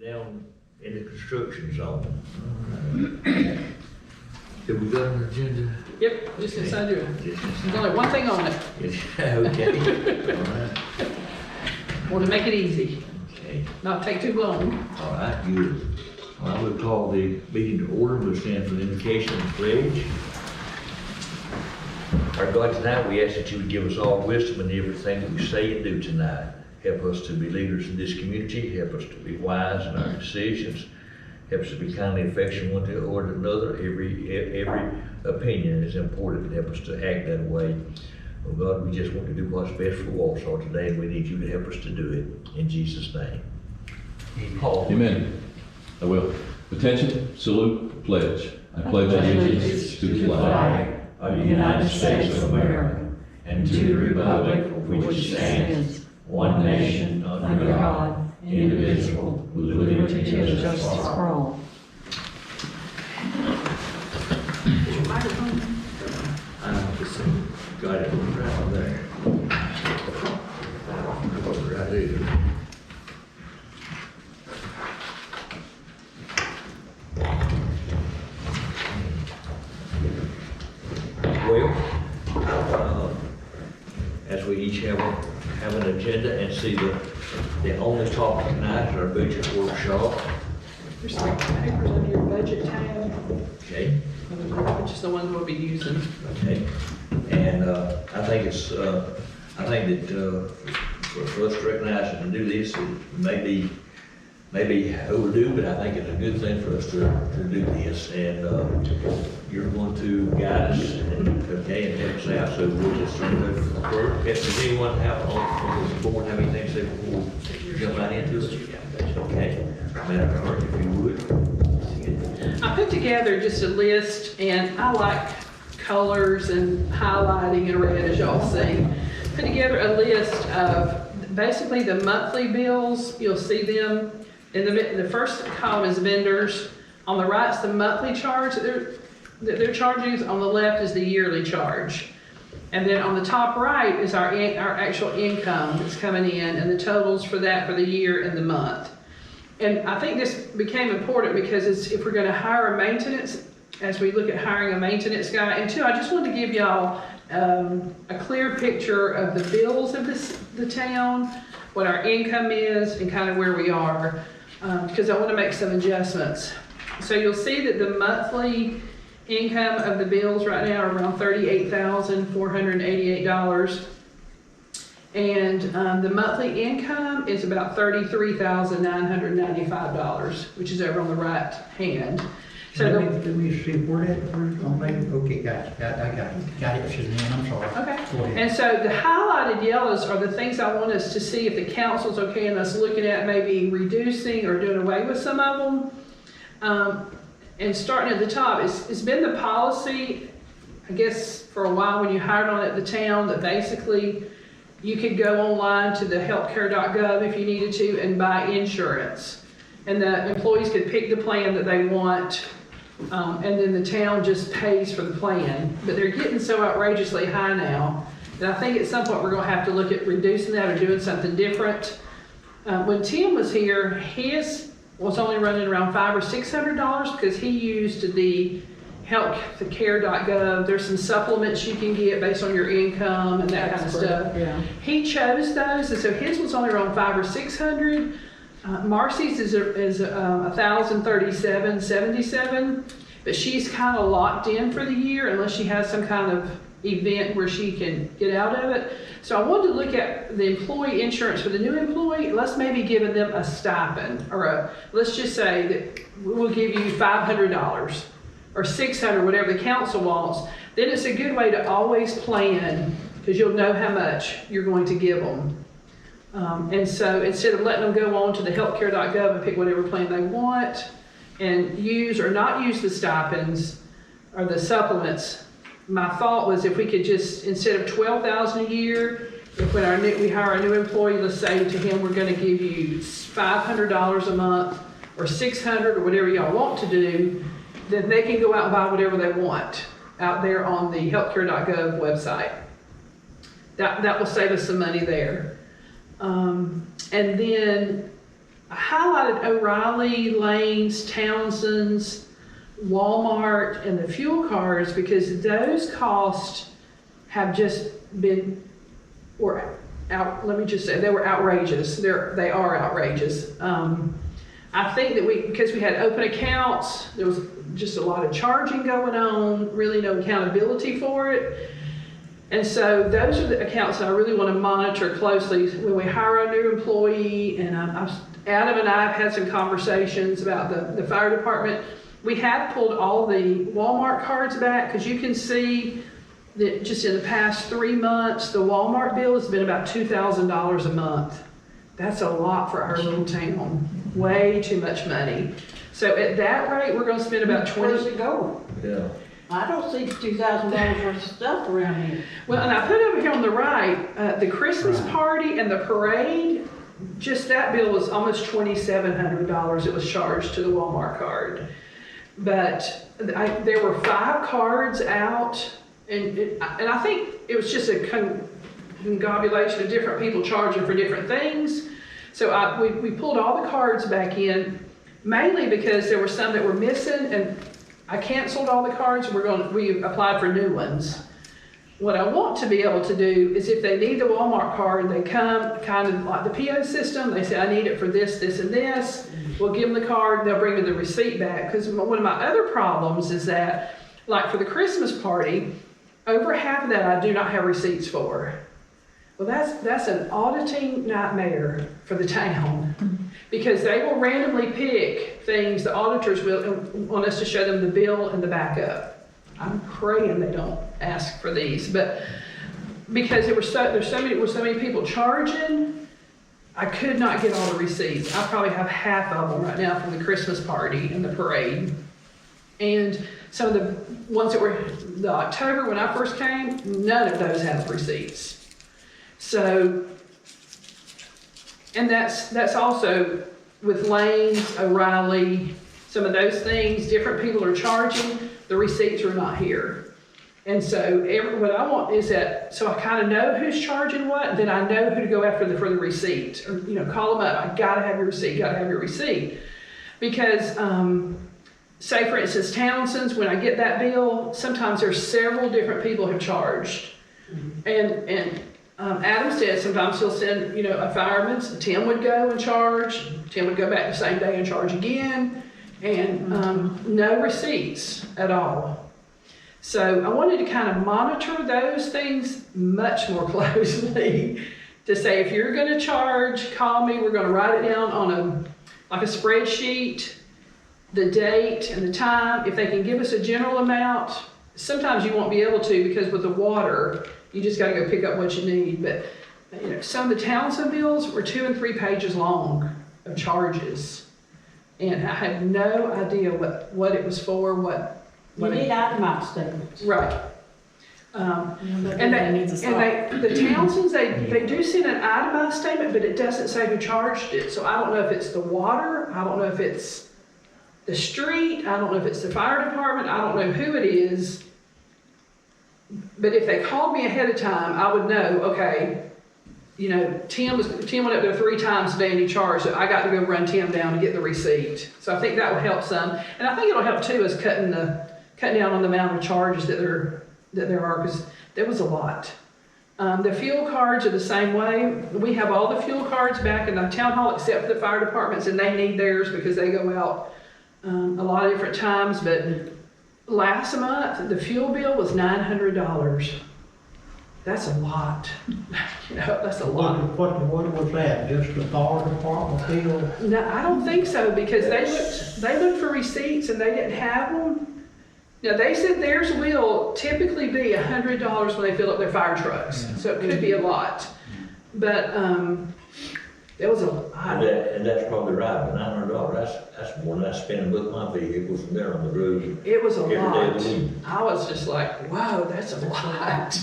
down in the construction zone. Alright. Have we got an agenda? Yep, just inside there. Yes. There's only one thing on it. Yes, okay. Alright, Want to make it easy, okay. not take too long. Alright, good. Well, I will call the meeting to order. We'll stand for the invocation and pledge. Our God, tonight we ask that you would give us all wisdom in everything that we say and do tonight. Help us to be leaders in this community. Help us to be wise in our decisions. Help us to be kindly affectionate one toward another. Every opinion is important. Help us to act that way. Oh God, we just want to do what's best for Wausau today, and we need you to help us to do it. In Jesus' name. Amen. I will. Attention, salute, pledge. I pledge allegiance to the flag of the United States of America and to the republic for which it stands, one nation, under God, indivisible, with liberty and justice for all. Is your microphone? Got it right there. Right there. Well, as we each have an agenda and see the only topic tonight is our budget workshop. There's some papers under your budget tab, Okay, which is the ones we'll be using. okay. And I think that for us to recognize and to do this, it may be overdue, but I think it's a good thing for us to do this. And you're going to guide us, okay, and help us out. So we'll just turn it over to the clerk. Does anyone have on the board have anything to say before we jump right into it? Okay, Madam Clerk, if you would. I put together just a list, and I like colors and highlighting in red, as y'all see. Put together a list of basically the monthly bills. You'll see them. In the first column is vendors. On the right is the monthly charge that they're charging. On the left is the yearly charge. And then on the top right is our actual income that's coming in and the totals for that for the year and the month. And I think this became important because if we're going to hire a maintenance, as we look at hiring a maintenance guy, and two, I just wanted to give y'all a clear picture of the bills of the town, what our income is, and kind of where we are, because I want to make some adjustments. So you'll see that the monthly income of the bills right now are around $38,488. And the monthly income is about $33,995, which is over on the right hand. So Let me see where that, okay, got it, got it, Suzanne, I'm sorry. Okay, Go ahead. and so the highlighted yellows are the things I want us to see if the council's okay and us looking at maybe reducing or doing away with some of them. And starting at the top, it's been the policy, I guess, for a while when you hired on at the town that basically you could go online to the healthcare.gov if you needed to and buy insurance. And the employees could pick the plan that they want, and then the town just pays for the plan. But they're getting so outrageously high now that I think at some point we're going to have to look at reducing that or doing something different. When Tim was here, his was only running around $500 or $600 because he used the healthcare.gov. There's some supplements you can get based on your income and that kind of stuff. Yeah. He chose those, and so his was only around $500 or $600. Marcy's is $1,037.77, but she's kind of locked in for the year unless she has some kind of event where she can get out of it. So I wanted to look at the employee insurance for the new employee. Let's maybe give them a stipend, or let's just say that we'll give you $500 or $600, whatever the council wants. Then it's a good way to always plan because you'll know how much you're going to give them. And so instead of letting them go on to the healthcare.gov and pick whatever plan they want and use or not use the stipends or the supplements, my thought was if we could just, instead of $12,000 a year, if when we hire a new employee, let's say to him, we're going to give you $500 a month or $600 or whatever y'all want to do, then they can go out and buy whatever they want out there on the healthcare.gov website. That will save us some money there. And then I highlighted O'Reilly, Lane's, Townsend's, Walmart, and the fuel cards because those costs have just been, let me just say, they were outrageous. They are outrageous. I think that because we had open accounts, there was just a lot of charging going on, really no accountability for it. And so those are the accounts that I really want to monitor closely when we hire a new employee. And Adam and I have had some conversations about the fire department. We have pulled all the Walmart cards back because you can see that just in the past 3 months, the Walmart bill has been about $2,000 a month. That's a lot for our little town. Way too much money. So at that rate, we're going to spend about Where's it go? Yeah. I don't see $2,000 worth of stuff around here. Well, and I put over here on the right, the Christmas party and the parade, just that bill was almost $2,700 it was charged to the Walmart card. But there were 5 cards out, and I think it was just a congobulation of different people charging for different things. So we pulled all the cards back in, mainly because there were some that were missing, and I canceled all the cards. We applied for new ones. What I want to be able to do is if they need the Walmart card, they come kind of like the PO system. They say, I need it for this, this, and this. We'll give them the card, and they'll bring me the receipt back. Because one of my other problems is that, like for the Christmas party, over half of that I do not have receipts for. Well, that's an auditing nightmare for the town because they will randomly pick things, the auditors will want us to show them the bill and the backup. I'm praying they don't ask for these, but because there were so many people charging, I could not get all the receipts. I probably have half of them right now from the Christmas party and the parade. And some of the ones that were the October when I first came, none of those have receipts. So, and that's also with Lane's, O'Reilly, some of those things, different people are charging, the receipts are not here. And so what I want is that, so I kind of know who's charging what, then I know who to go after for the receipt, or, call them up, I gotta have your receipt, Because, say for instance, Townsend's, when I get that bill, sometimes there's several different people who charged. And Adam said sometimes he'll send, a fireman, Tim would go and charge, Tim would go back the same day and charge again, and no receipts at all. So I wanted to kind of monitor those things much more closely to say, if you're gonna charge, call me, we're gonna write it down on a spreadsheet, the date and the time. If they can give us a general amount, sometimes you won't be able to because with the water, you just gotta go pick up what you need. But some of the Townsend bills were 2 and 3 pages long of charges. And I had no idea what it was for, You need itemized statements. Right. And the Townsends, they do send an itemized statement, but it doesn't say who charged it. So I don't know if it's the water, I don't know if it's the street, I don't know if it's the fire department, I don't know who it is. But if they called me ahead of time, I would know, okay, Tim went up there 3 times today and he charged, so I got to go run Tim down to get the receipt. So I think that will help some. And I think it'll help too is cutting down on the amount of charges that there are, because there was a lot. The fuel cards are the same way. We have all the fuel cards back in the town hall except for the fire departments, and they need theirs because they go out a lot of different times. But last month, the fuel bill was $900. That's a lot. That's a lot. What was that? Just the fire department bill? No, I don't think so, because they looked for receipts and they didn't have them. Now, they said theirs will typically be $100 when they fill up their fire trucks, so it could be a lot. But there was And that's probably right, but $900, that's more than I spend in both my vehicles from there on the road. it was a Every day lot. of the week. I was just like, wow, that's a lot.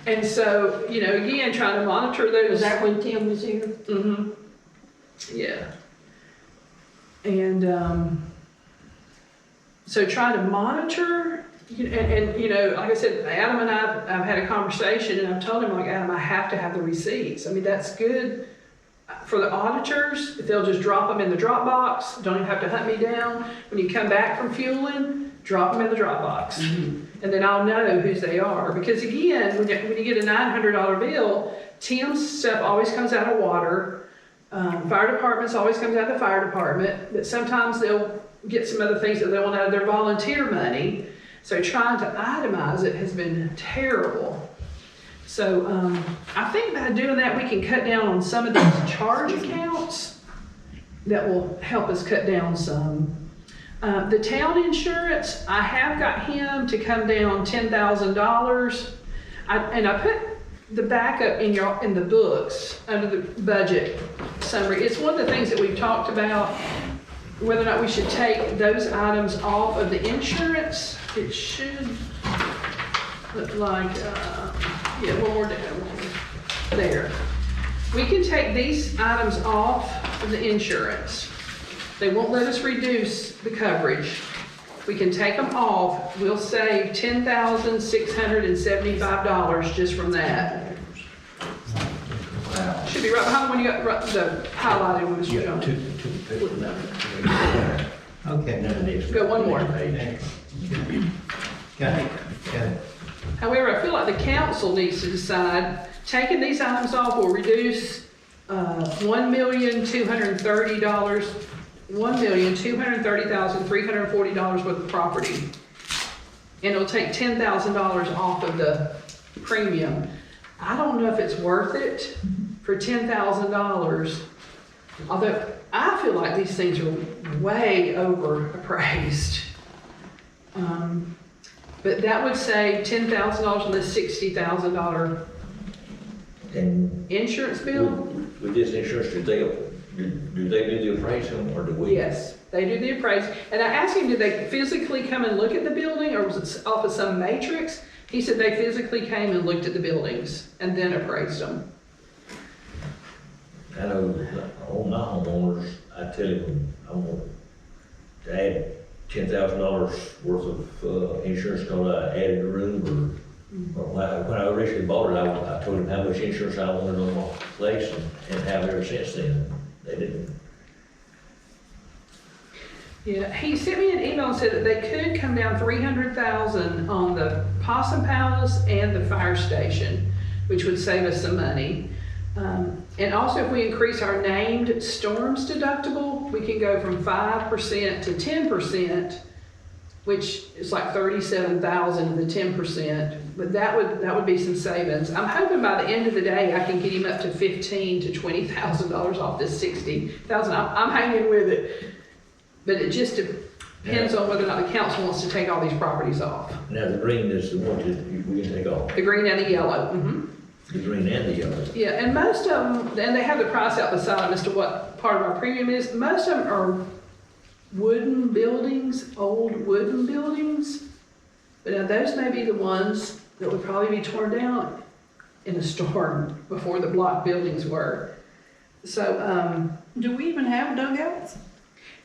And so, again, trying to monitor those. Was that when Tim was here? Mm-hmm. Yeah. And so trying to monitor, and like I said, Adam and I've had a conversation, and I've told him, like, Adam, I have to have the receipts. I mean, that's good For the auditors, if they'll just drop them in the drop box, don't even have to hunt me down. When you come back from fueling, drop them in the drop box. And then I'll know whose they are. Because again, when you get a $900 bill, Tim's stuff always comes out of water. Fire department's always comes out of the fire department. But sometimes they'll get some other things that they want out of their volunteer money. So trying to itemize it has been terrible. So I think by doing that, we can cut down on some of these charge accounts. That will help us cut down some. The town insurance, I have got him to come down $10,000. And I put the backup in the books under the budget summary. It's one of the things that we've talked about, whether or not we should take those items off of the insurance. It should look like, yeah, one more down. There. We can take these items off of the insurance. They won't let us reduce the coverage. We can take them off. We'll save $10,675 just from that. Wow. Should be right behind when you got the highlighted one, Mr. Yeah, Jones. two pages. Okay. None of these. Go one more. Page. Got it, got it. However, I feel like the council needs to decide, taking these items off will reduce $1,230,340 worth of property. And it'll take $10,000 off of the premium. I don't know if it's worth it for $10,000. Although I feel like these things are way overappraised. But that would save $10,000 on the $60,000 And insurance bill. with this insurance, do they do the appraisal or do we? Yes, they do the appraisal. And I asked him, did they physically come and look at the building or was it off of some matrix? He said they physically came and looked at the buildings and then appraised them. I know on my homeowners, I tell him I want to add $10,000 worth of insurance because I added a room or when I originally bought it, I told him how much insurance I wanted on my place and have ever since then. They didn't. Yeah, he sent me an email and said that they could come down $300,000 on the Possum Palace and the fire station, which would save us some money. And also if we increase our named storms deductible, we can go from 5% to 10%, which is like $37,000 of the 10%. But that would be some savings. I'm hoping by the end of the day I can get him up to $15,000 to $20,000 off this $60,000. I'm hanging with it. But it just depends on whether or not the council wants to take all these properties off. Now the green is the one that we can take off. The green and the yellow. Mm-hmm. The green and the yellow. Yeah, and most of them, and they have the price out beside them as to what part of our premium is. Most of them are wooden buildings, old wooden buildings. But now those may be the ones that would probably be torn down in a storm before the block buildings were. So, Do we even have dugouts?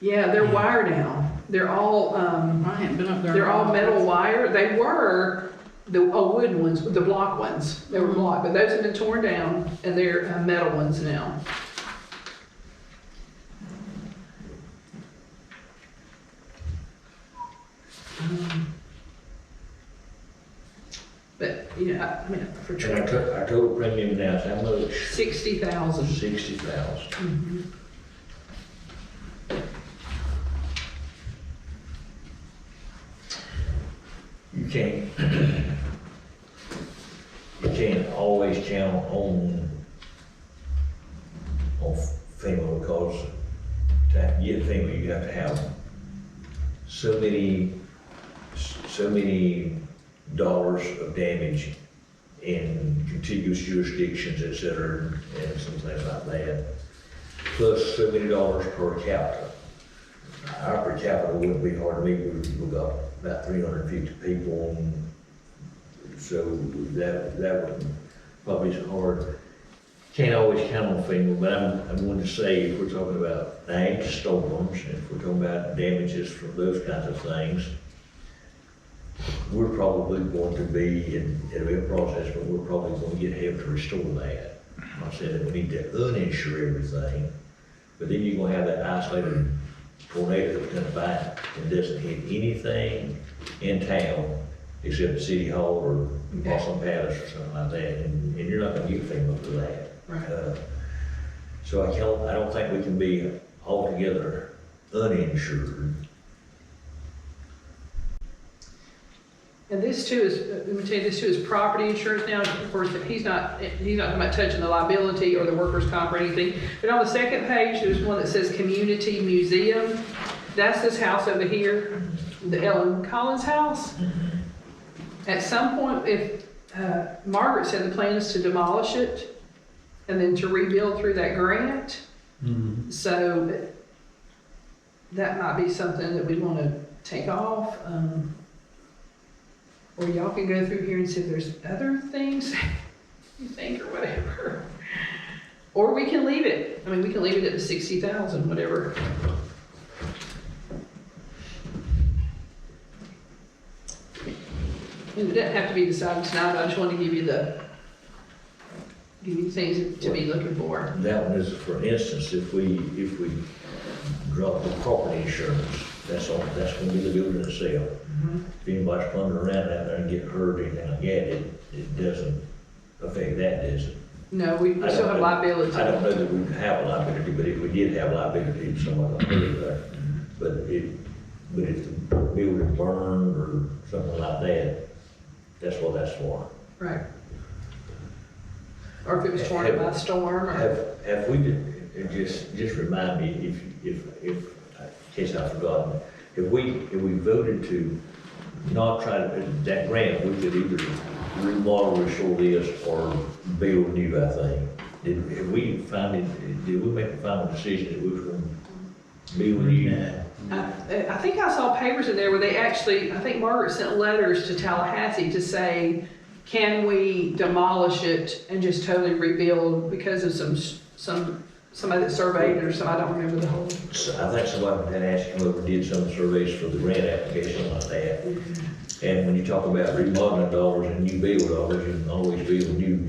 yeah, they're wire now. They're all, I haven't been up there. they're all metal wire. They were the wooden ones, the block ones. They were block, but those have been torn down and they're metal ones now. But, you know, I mean, for And our total premium now is how much? 60,000. 60,000. You can't always count on FEMA because to get FEMA, you have to have so many dollars of damage in contiguous jurisdictions, et cetera, and some things like that. Plus so many dollars per capita. Our per capita wouldn't be hard to meet. We've got about 350 people, and so that would probably be hard. Can't always count on FEMA, but I'm going to say if we're talking about named storms, if we're talking about damages from those kinds of things, we're probably going to be, it'll be a process, but we're probably going to get help to restore that. I said that we need to uninsure everything, but then you're gonna have that isolated tornado that's gonna bite and doesn't hit anything in town except the city hall or Wausau Palace or something like that, and you're not gonna get FEMA for that. Right. So I don't think we can be altogether uninsured. And this too is, let me tell you, this too is property insurance now. Of course, he's not talking about touching the liability or the workers' comp or anything. But on the second page, there's one that says Community Museum. That's this house over here, the Ellen Collins house. At some point, if, Margaret said the plan is to demolish it and then to rebuild through that grant. So that might be something that we want to take off. Or y'all can go through here and see if there's other things you think or whatever. Or we can leave it. I mean, we can leave it at the 60,000, whatever. It doesn't have to be decided tonight, but I just wanted to give you the things to be looking for. That one is, for instance, if we drop the property insurance, that's gonna be the building itself. If anybody's plunging around out there and get hurt or anything like that, it doesn't affect that, does it? No, we still have liability. I don't know that we have a liability, but if we did have liability, if somebody got hurt there. But if the building burned or something like that, that's what that's for. Right. Or if it was torn up by a storm or. Have we, just remind me if, in case I've forgotten, if we voted to not try to, that grant, we could either remodel, restore this, or build new, I think. Did we make the final decision that we were going to build new? I think I saw papers in there where they actually, I think Margaret sent letters to Tallahassee to say, can we demolish it and just totally rebuild because of somebody that surveyed it or something, I don't remember the whole. So I think somebody had asked whoever did some of the surveys for the grant application like that. And when you talk about remodeling dollars and new build dollars, you can always build new,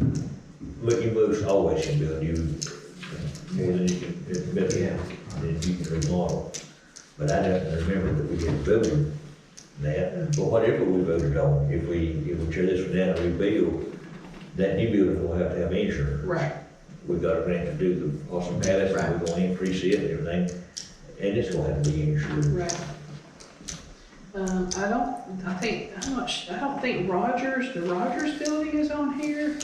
but you most always can build new, more than you can, better than you can remodel. But I don't remember that we had voted that, but whatever we voted on, if we tear this one down and rebuild, that new building will have to have insurance. Right. We've got a grant to do the Wausau Palace, and we're gonna increase it and everything, and it's gonna have to be insured. Right. I don't think Rogers, the Rogers building is on here.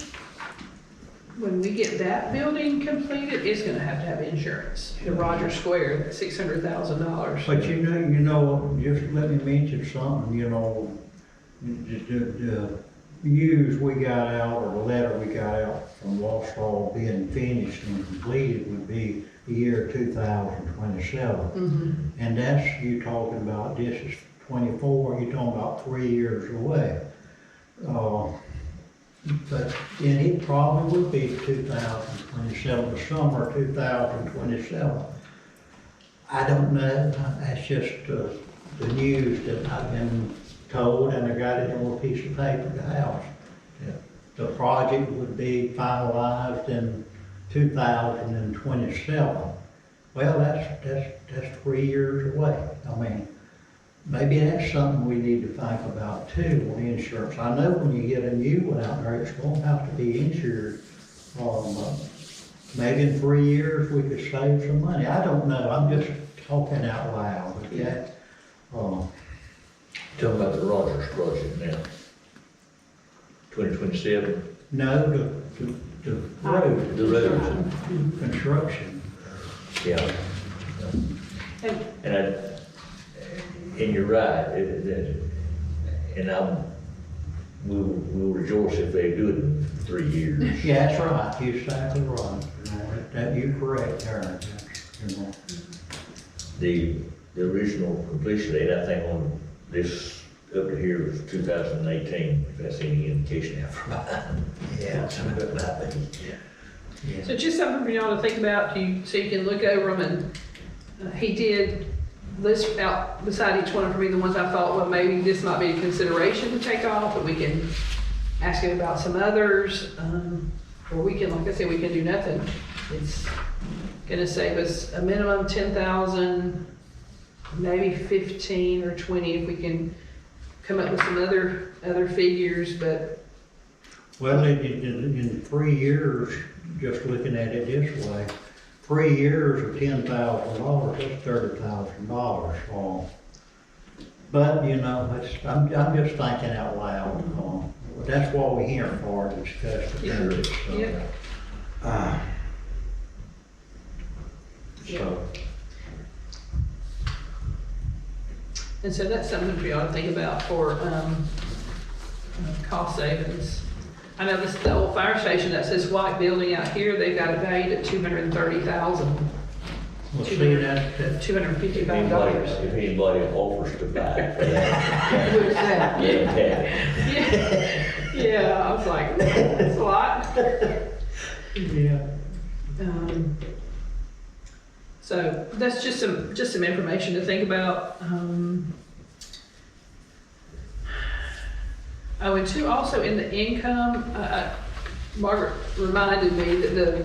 When we get that building completed, it's gonna have to have insurance. The Rogers Square, that's $600,000. But you know, just let me mention something, the news we got out, or the letter we got out from Wausau being finished and completed would be the year 2027. And that's, you talking about, this is 24, you're talking about 3 years away. But then it probably would be 2027, the summer 2027. I don't know, that's just the news that I've been told, and I got it on a piece of paper at the house. The project would be finalized in 2027. Well, that's 3 years away. I mean, maybe that's something we need to think about too, on insurance. I know when you get a new one out there, it's gonna have to be insured. Maybe in 3 years, we could save some money. I don't know, I'm just talking out loud, okay? Tell me about the Rogers project now. 2027? No, the road. The roads. Construction. Yeah. And you're right, we'll rejoice if they do it in 3 years. Yeah, that's right, you're exactly right. You're correct, Aaron. The original completion date, I think on this up to here was 2018, if that's any indication of mine. Yeah, some of it might be. So just something for y'all to think about, so you can look over them. And he did list out beside each one for me the ones I thought, well, maybe this might be a consideration to take off, but we can ask him about some others. or we can, like I said, we can do nothing. It's gonna save us a minimum 10,000, maybe 15 or 20 if we can come up with some other figures, but. Well, in 3 years, just looking at it this way, 3 years of $10,000, that's $30,000. So, but you know, I'm just thinking out loud. That's what we're here for, to discuss the budget. So, Yeah. So, And so that's something we ought to think about for, cost savings. I know the old fire station that says white building out here, they've got it valued at $230,000, well, see, that, $255. If anybody offers to buy for that. Who's that? Yeah. Yeah, I was like, that's a lot. yeah. So that's just some information to think about. Oh, and two, also in the income, Margaret reminded me that the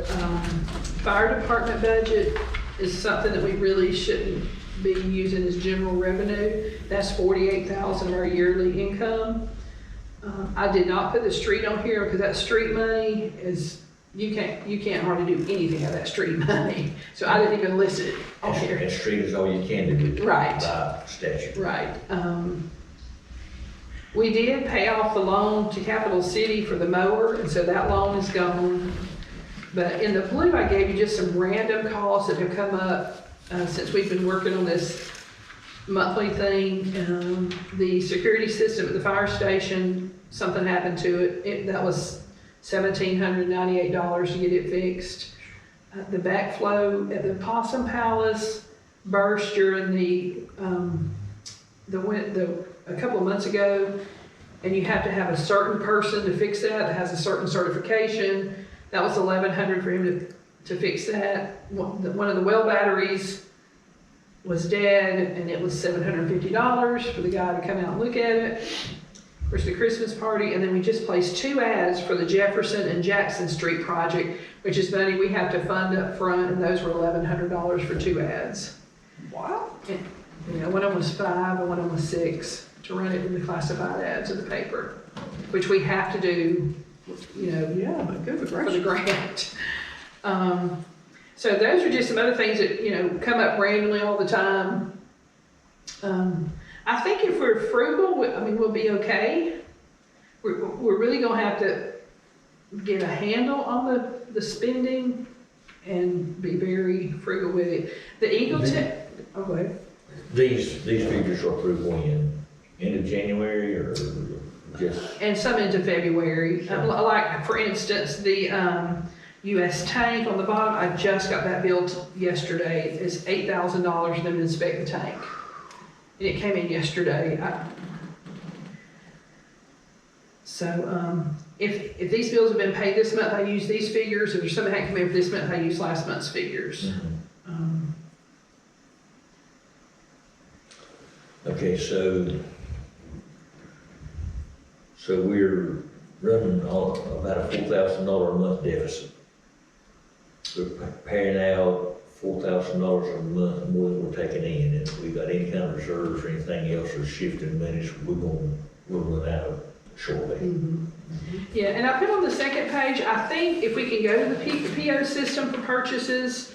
fire department budget is something that we really shouldn't be using as general revenue. That's 48,000 of our yearly income. I did not put the street on here because that street money is, you can't hardly do anything out of that street money. So I didn't even list it on here. And street is all you can do. Right. By statute. Right. We did pay off the loan to Capital City for the mower, and so that loan is gone. But in the blue, I gave you just some random costs that have come up since we've been working on this monthly thing. The security system at the fire station, something happened to it. That was $1,798 to get it fixed. The backflow at the Possum Palace burst during a couple of months ago, and you have to have a certain person to fix that has a certain certification. That was $1,100 for him to fix that. One of the well batteries was dead, and it was $750 for the guy to come out and look at it. Of course, the Christmas party, and then we just placed 2 ads for the Jefferson and Jackson Street project, which is money we have to fund up front, and those were $1,100 for 2 ads. Wow. And, you know, one of them was 5 and one of them was 6 to run it in the classified ads of the paper, which we have to do, you know, for the grant. So those are just some other things that, you know, come up randomly all the time. I think if we're frugal, we'll be okay. We're really gonna have to get a handle on the spending and be very frugal with it. The Eagle go ahead. These figures are approved when? End of January or just? And some into February. Like, for instance, the US tank on the bottom, I just got that built yesterday. It's $8,000 for them to inspect the tank. And it came in yesterday. If these bills have been paid this month, I use these figures. If there's something that came in for this month, I use last month's figures. Mm-hmm. Okay, so we're running about a $4,000 a month deficit. We're paying out $4,000 a month more than we're taking in. And if we've got any kind of reserves or anything else or shifting monies, we'll run out shortly. Mm-hmm. Yeah, and I put on the second page, I think if we can go to the PO system for purchases,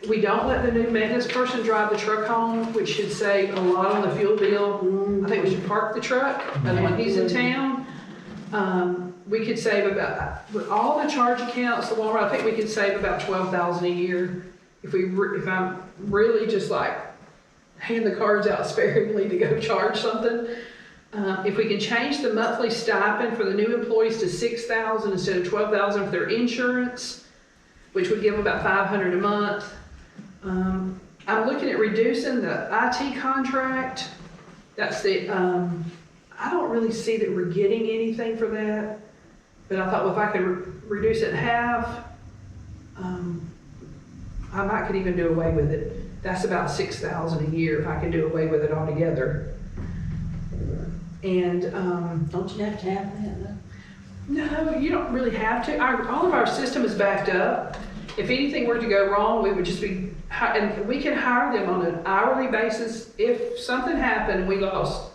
we don't let the new maintenance person drive the truck home, which should save a lot on the fuel bill. I think we should park the truck, and when he's in town, we could save about, with all the charge accounts, the Walmart, I think we could save about $12,000 a year if I'm really just like hand the cards out sparingly to go charge something. If we can change the monthly stipend for the new employees to $6,000 instead of $12,000 for their insurance, which would give them about $500 a month. I'm looking at reducing the IT contract. That's I don't really see that we're getting anything for that, but I thought, well, if I could reduce it in half, I could even do away with it. That's about $6,000 a year if I can do away with it altogether. And Don't you have to have that, though? No, you don't really have to. All of our system is backed up. If anything were to go wrong, we would just be, and we can hire them on an hourly basis. If something happened and we lost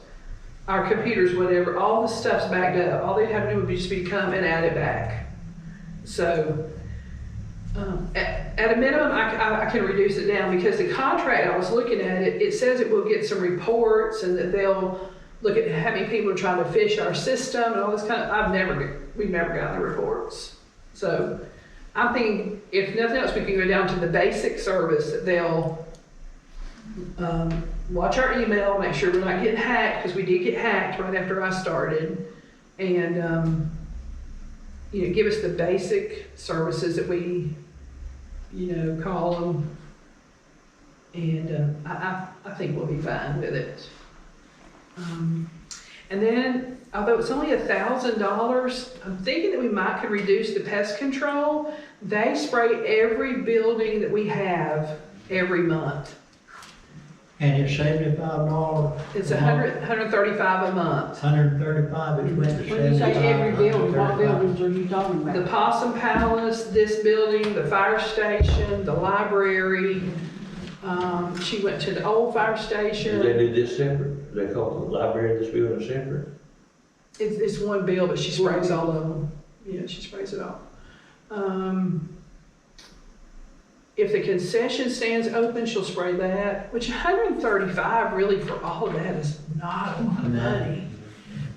our computers, whatever, all the stuff's backed up. All they'd have to do would just be come and add it back. So, at a minimum, I can reduce it down because the contract, I was looking at it, it says it will get some reports and that they'll look at how many people are trying to phish our system and all this kind of, we've never gotten the reports. So I'm thinking if nothing else, we can go down to the basic service that they'll watch our email, make sure we're not getting hacked, because we did get hacked right after I started. And, give us the basic services that we, call them. And I think we'll be fine with it. And then, although it's only $1,000, I'm thinking that we might could reduce the pest control. They spray every building that we have every month. And it's $75. It's $135 a month. 135 is went to When you say 75. every building, what 135. buildings are you talking The about? Possum Palace, this building, the fire station, the library. She went to the old fire Do they station. do this separate? Do they call the library, this building separate? It's one bill, but she sprays all of them. Yeah, she sprays it all. If the concession stand's open, she'll spray that, which 135 really for all of that is not a lot of money.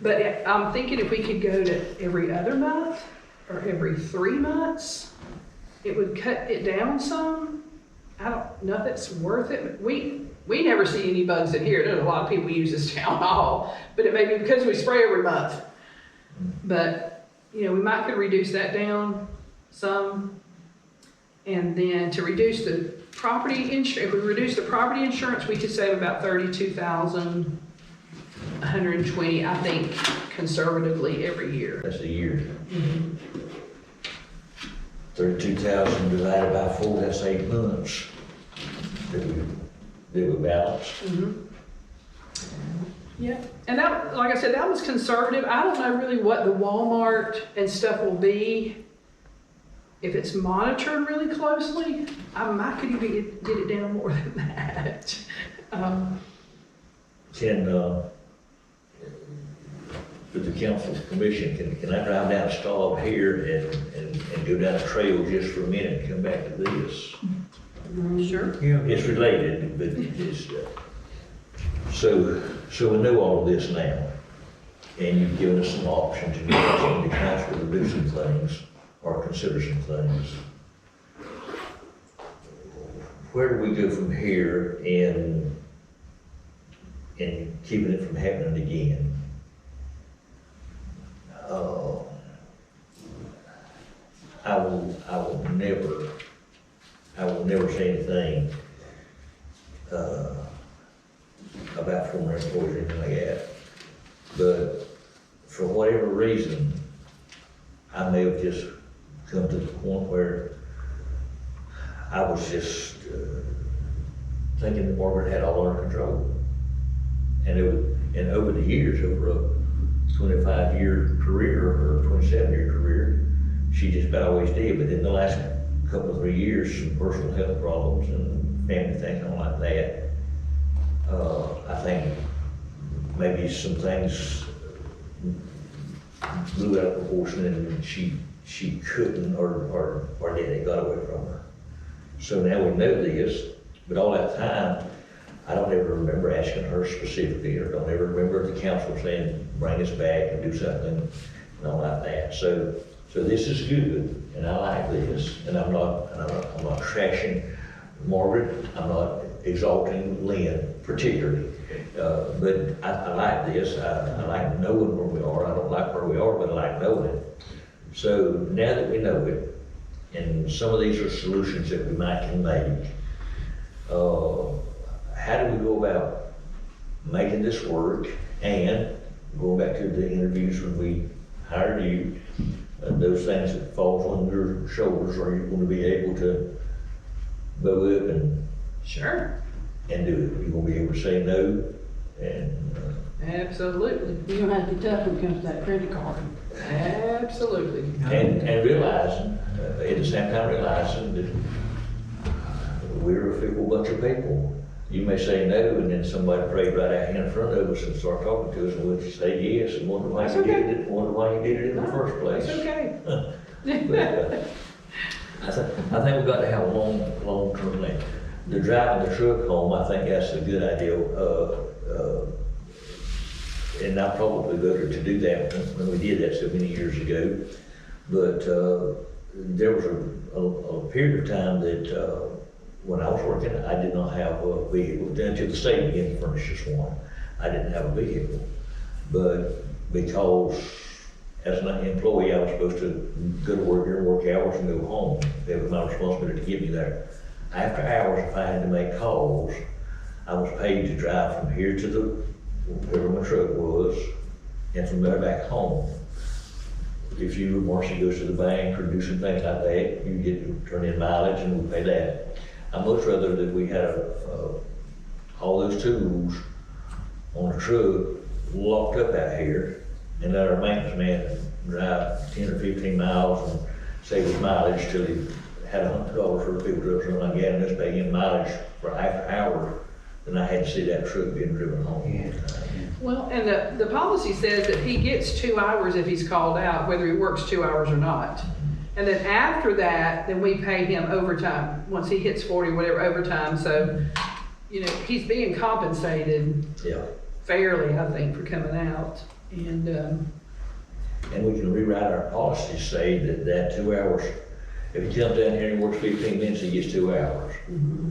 But I'm thinking if we could go to every other month or every 3 months, it would cut it down some. I don't know if it's worth it, but we never see any bugs in here. There's a lot of people use this town hall, but it may be because we spray every month. But, we might could reduce that down some. And then to reduce the property insurance, if we reduce the property insurance, we could save about $32,120, I think, conservatively every year. That's a year. 32,000 divided by 4, that's 8 months. That we balance. Yeah, and that, like I said, that was conservative. I don't know really what the Walmart and stuff will be. If it's monitored really closely, I might could even get it down more than that. With the council commission, can I drive down a stop here and go down a trail just for a minute and come back to this? Sure. Yeah. It's related, but it's, so we know all of this now. And you've given us some options and you've asked the council to do some things or consider some things. Where do we go from here in keeping it from happening again? I will never say anything about former employees or anything like that. But for whatever reason, I may have just come to the point where I was just thinking that Margaret had all under control. And over the years, over a 25-year career or 27-year career, she just about always did. But in the last couple of 3 years, some personal health problems and family things and all like that, I think maybe some things blew out of proportion and she couldn't or they got away from her. So now we know this, but all that time, I don't ever remember asking her specifically, or don't ever remember the council saying, bring us back and do something and all like that. So this is good, and I like this, and I'm not trashing Margaret, I'm not exalting Lynn particularly, but I like this. I like knowing where we are. I don't like where we are, but I like knowing it. So now that we know it, and some of these are solutions that we might can make, how do we go about making this work? And going back to the interviews when we hired you, those things that falls on your shoulders, are you going to be able to go up and Sure. do it? You're going to be able to say no and Absolutely, You're gonna have to be tough when it comes to that credit card. absolutely. And realizing, at the same time realizing that we're a fickle bunch of people. You may say no, and then somebody prayed right out here in front of us and start talking to us, and we'll say yes, and wonder why That's you okay. did it, wonder why you did it in the No, first place. It's okay. But, I think we've got to have a long-term plan. The driving the truck home, I think that's a good idea. And I probably voted to do that when we did that so many years ago. But, there was a period of time that, when I was working, I did not have a vehicle. Until the state began to furnish us one, I didn't have a vehicle. But because as an employee, I was supposed to go to work during work hours and go home. It was my responsibility to get me there. After hours, if I had to make calls, I was paid to drive from here to wherever my truck was, and from there back home. If Marcy goes to the bank or do some things like that, you get to turn in mileage and we pay that. I'd much rather that we had all those tools on the truck locked up out here, and let our maintenance man drive 10 or 15 miles and save his mileage till he had $100 for the fuel truck, something like that, and just pay him mileage for after hours, then I had to see that truck being driven home. Yeah. Well, and the policy says that he gets 2 hours if he's called out, whether he works 2 hours or not. And then after that, then we pay him overtime, once he hits 40, whatever overtime, so, you know, he's being compensated Yeah, fairly, I think, for coming out, and, and we can rewrite our policy, say that 2 hours, if he comes down here and works 15 minutes, he gets 2 hours.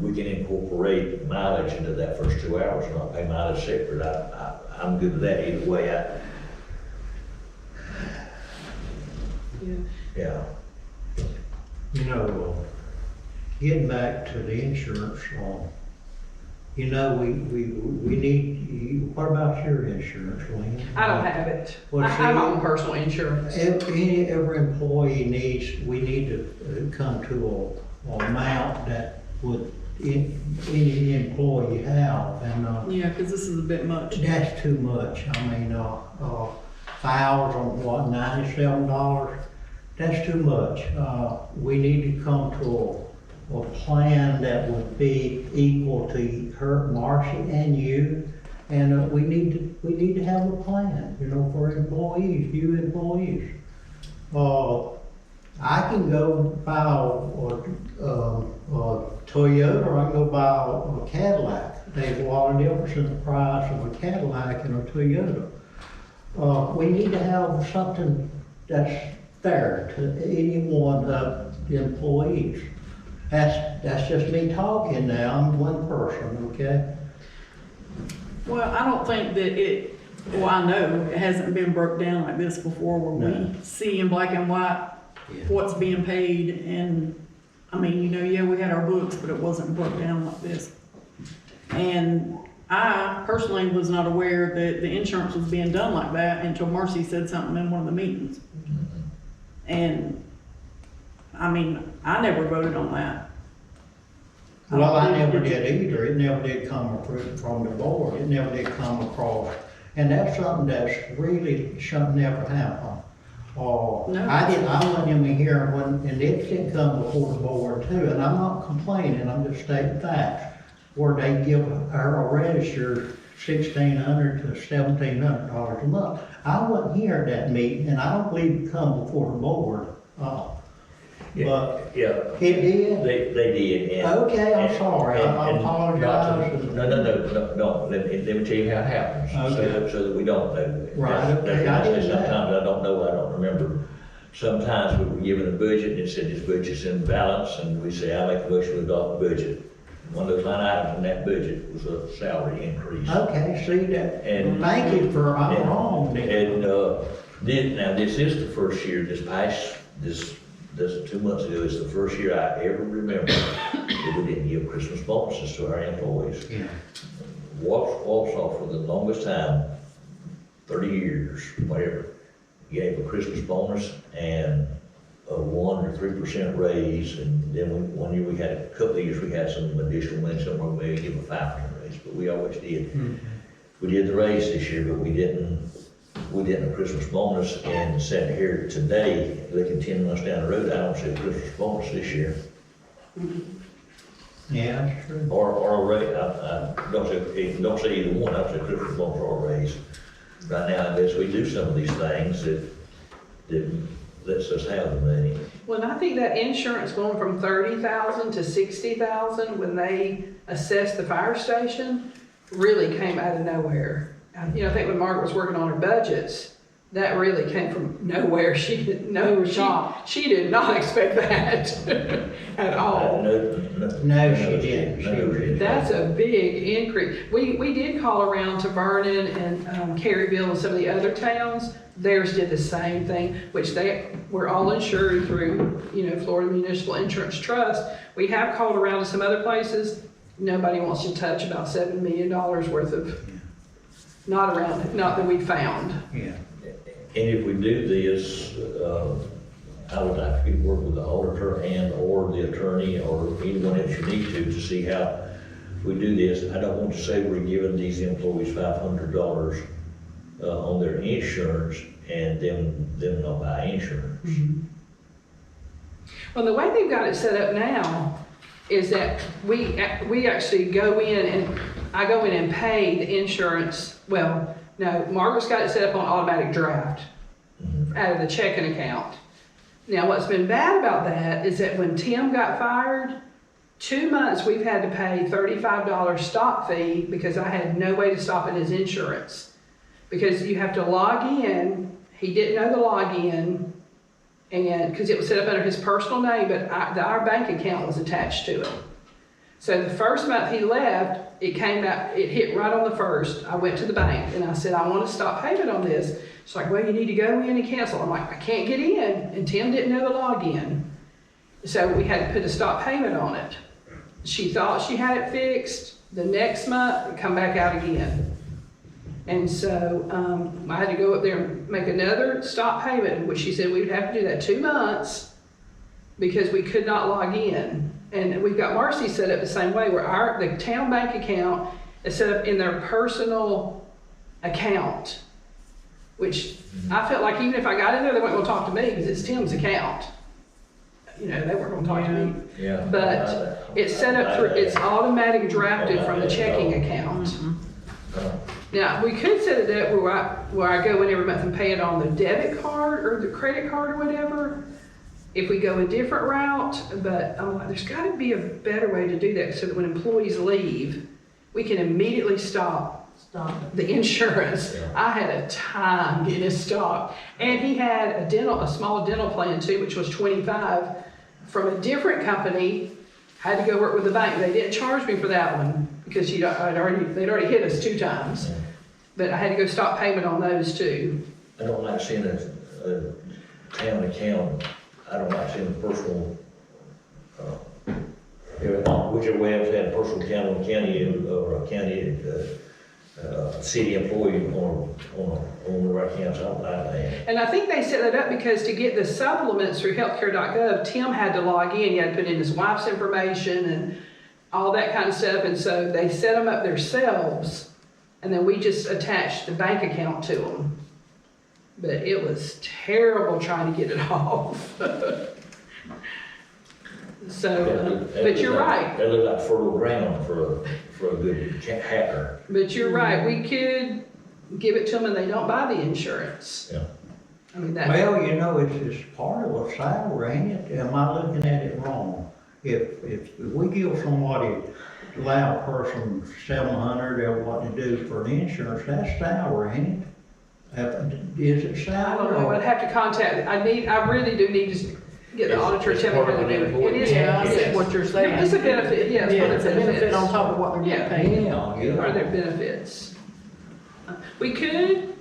We can incorporate mileage into that first 2 hours, and not pay mileage separate. I'm good with that either way. yeah. Yeah. You know, getting back to the insurance, you know, we need, what about your insurance, Lynn? I don't have it. Well, I have my see- own personal insurance. Every employee we need to come to a amount that would, any employee have, and, Yeah, because this is a bit much. that's too much. I mean, files on what, $97? That's too much. We need to come to a plan that would be equal to her, Marcy, and you. And we need to have a plan, you know, for employees, new employees. I can go buy a Toyota, or I can go buy a Cadillac. There's a lot of difference in the price of a Cadillac and a Toyota. We need to have something that's fair to any one of the employees. That's just me talking now, I'm one person, okay? Well, I don't think that well, I know it hasn't been broke down like this before where No. we see in black and white Yeah. what's being paid, and, I mean, you know, yeah, we had our books, but it wasn't broke down like this. And I personally was not aware that the insurance was being done like that until Marcy said something in one of the meetings. And, I mean, I never voted on that. Well, I never did either, it never did come from the board, it never did come across. And that's something that's really, something never happened. No. I went in here and it did come before the board too, and I'm not complaining, I'm just stating facts. Where they give our register $1,600 to $1,700 a month. I wasn't here at that meeting, and I don't believe it come before the board. But Yeah, it did. they did. and- Okay, I'm sorry. I and not to- apologize. No, let me tell you how it happens, Okay. so that we don't know. Right, That's- okay, I that's- didn't know. Sometimes I don't know, I don't remember. Sometimes we were given a budget, and it said this budget's in balance, and we say, I make a motion to adopt the budget. One of those line items in that budget was a salary increase. Okay, see that, And- thank you for, I'm wrong then. And, now this is the first year, this 2 months ago is the first year I ever remember that we didn't give Christmas bonuses to our employees. Yeah. Wausau for the longest time, 30 years, whatever, gave a Christmas bonus and a 1 or 3% raise, and then one year a couple of years we had some additional money somewhere, maybe give a 5% raise, but we always did. we did the raise this year, but we didn't a Christmas bonus, and sitting here today, looking 10 months down the road, I don't see a Christmas bonus this year. Yeah, that's true. Or a raise, I don't see either one, I don't see a Christmas bonus or a raise. Right now, I guess we do some of these things that lets us have the money. Well, and I think that insurance going from 30,000 to 60,000 when they assessed the fire station really came out of nowhere. You know, I think when Margaret was working on her budgets, that really came from nowhere. She did she did not expect that at all. No, she didn't. That's a big increase. We did call around to Vernon and Caryville and some of the other towns. Theirs did the same thing, which they were all insured through, you know, Florida Municipal Insurance Trust. We have called around to some other places. Nobody wants to touch about $7 million worth of, not that we found. Yeah. And if we do this, I would like to work with the auditor and or the attorney or anyone else you need to see how we do this. I don't want to say we're giving these employees $500 on their insurance and them not buy insurance. Mm-hmm. Well, the way they've got it set up now is that we actually go in and I go in and pay the insurance. Well, no, Margaret's got it set up on automatic draft out of the checking account. Now, what's been bad about that is that when Tim got fired, 2 months we've had to pay $35 stop fee because I had no way to stop in his insurance. Because you have to log in, he didn't know the login, and because it was set up under his personal name, but our bank account was attached to it. So the first month he left, it came out, it hit right on the first. I went to the bank and I said, I want to stop payment on this. She's like, well, you need to go in and cancel. I'm like, I can't get in. And Tim didn't know the login. So we had to put a stop payment on it. She thought she had it fixed. The next month, it come back out again. And so I had to go up there and make another stop payment, which she said we would have to do that 2 months because we could not log in. And we've got Marcy set up the same way, where the town bank account is set up in their personal account, which I felt like even if I got in there, they weren't going to talk to me because it's Tim's account. You know, they weren't going to talk to me. Yeah. But it's set up through, it's automatic drafted from the checking account. Now, we could set it up where I go in every month and pay it on the debit card or the credit card or whatever, if we go a different route, but there's got to be a better way to do that so that when employees leave, we can immediately stop the insurance. Yeah. I had a time getting it stopped. And he had a small dental plan too, which was $25 from a different company. Had to go work with the bank. They didn't charge me for that one because they'd already hit us 2 times. Yeah. But I had to go stop payment on those too. I don't like seeing a town account. I don't like seeing a personal, whichever way I'm saying, personal account on county or a county, city employee on the right account. So I don't like that. And I think they set that up because to get the supplements through healthcare.gov, Tim had to log in. He had to put in his wife's information and all that kind of stuff. And so they set them up themselves, and then we just attached the bank account to them. But it was terrible trying to get it off. So, but you're right. That looked like fertile ground for a good hacker. But you're right. We could give it to them and they don't buy the insurance. Yeah. I mean, that. Well, you know, it's part of a salary, ain't it? Am I looking at it wrong? If we give somebody, allow a person $700 or what to do for the insurance, that's salary, ain't it? Is it I don't salary? know. I'd have to contact. I really do need to get the auditor to tell me how to do it. It is. Yeah, I see Yes. what you're saying. It's a benefit. Yes. Yeah, for it's a their benefit benefits. on top of what they're Yeah. getting paid. Are their benefits. We could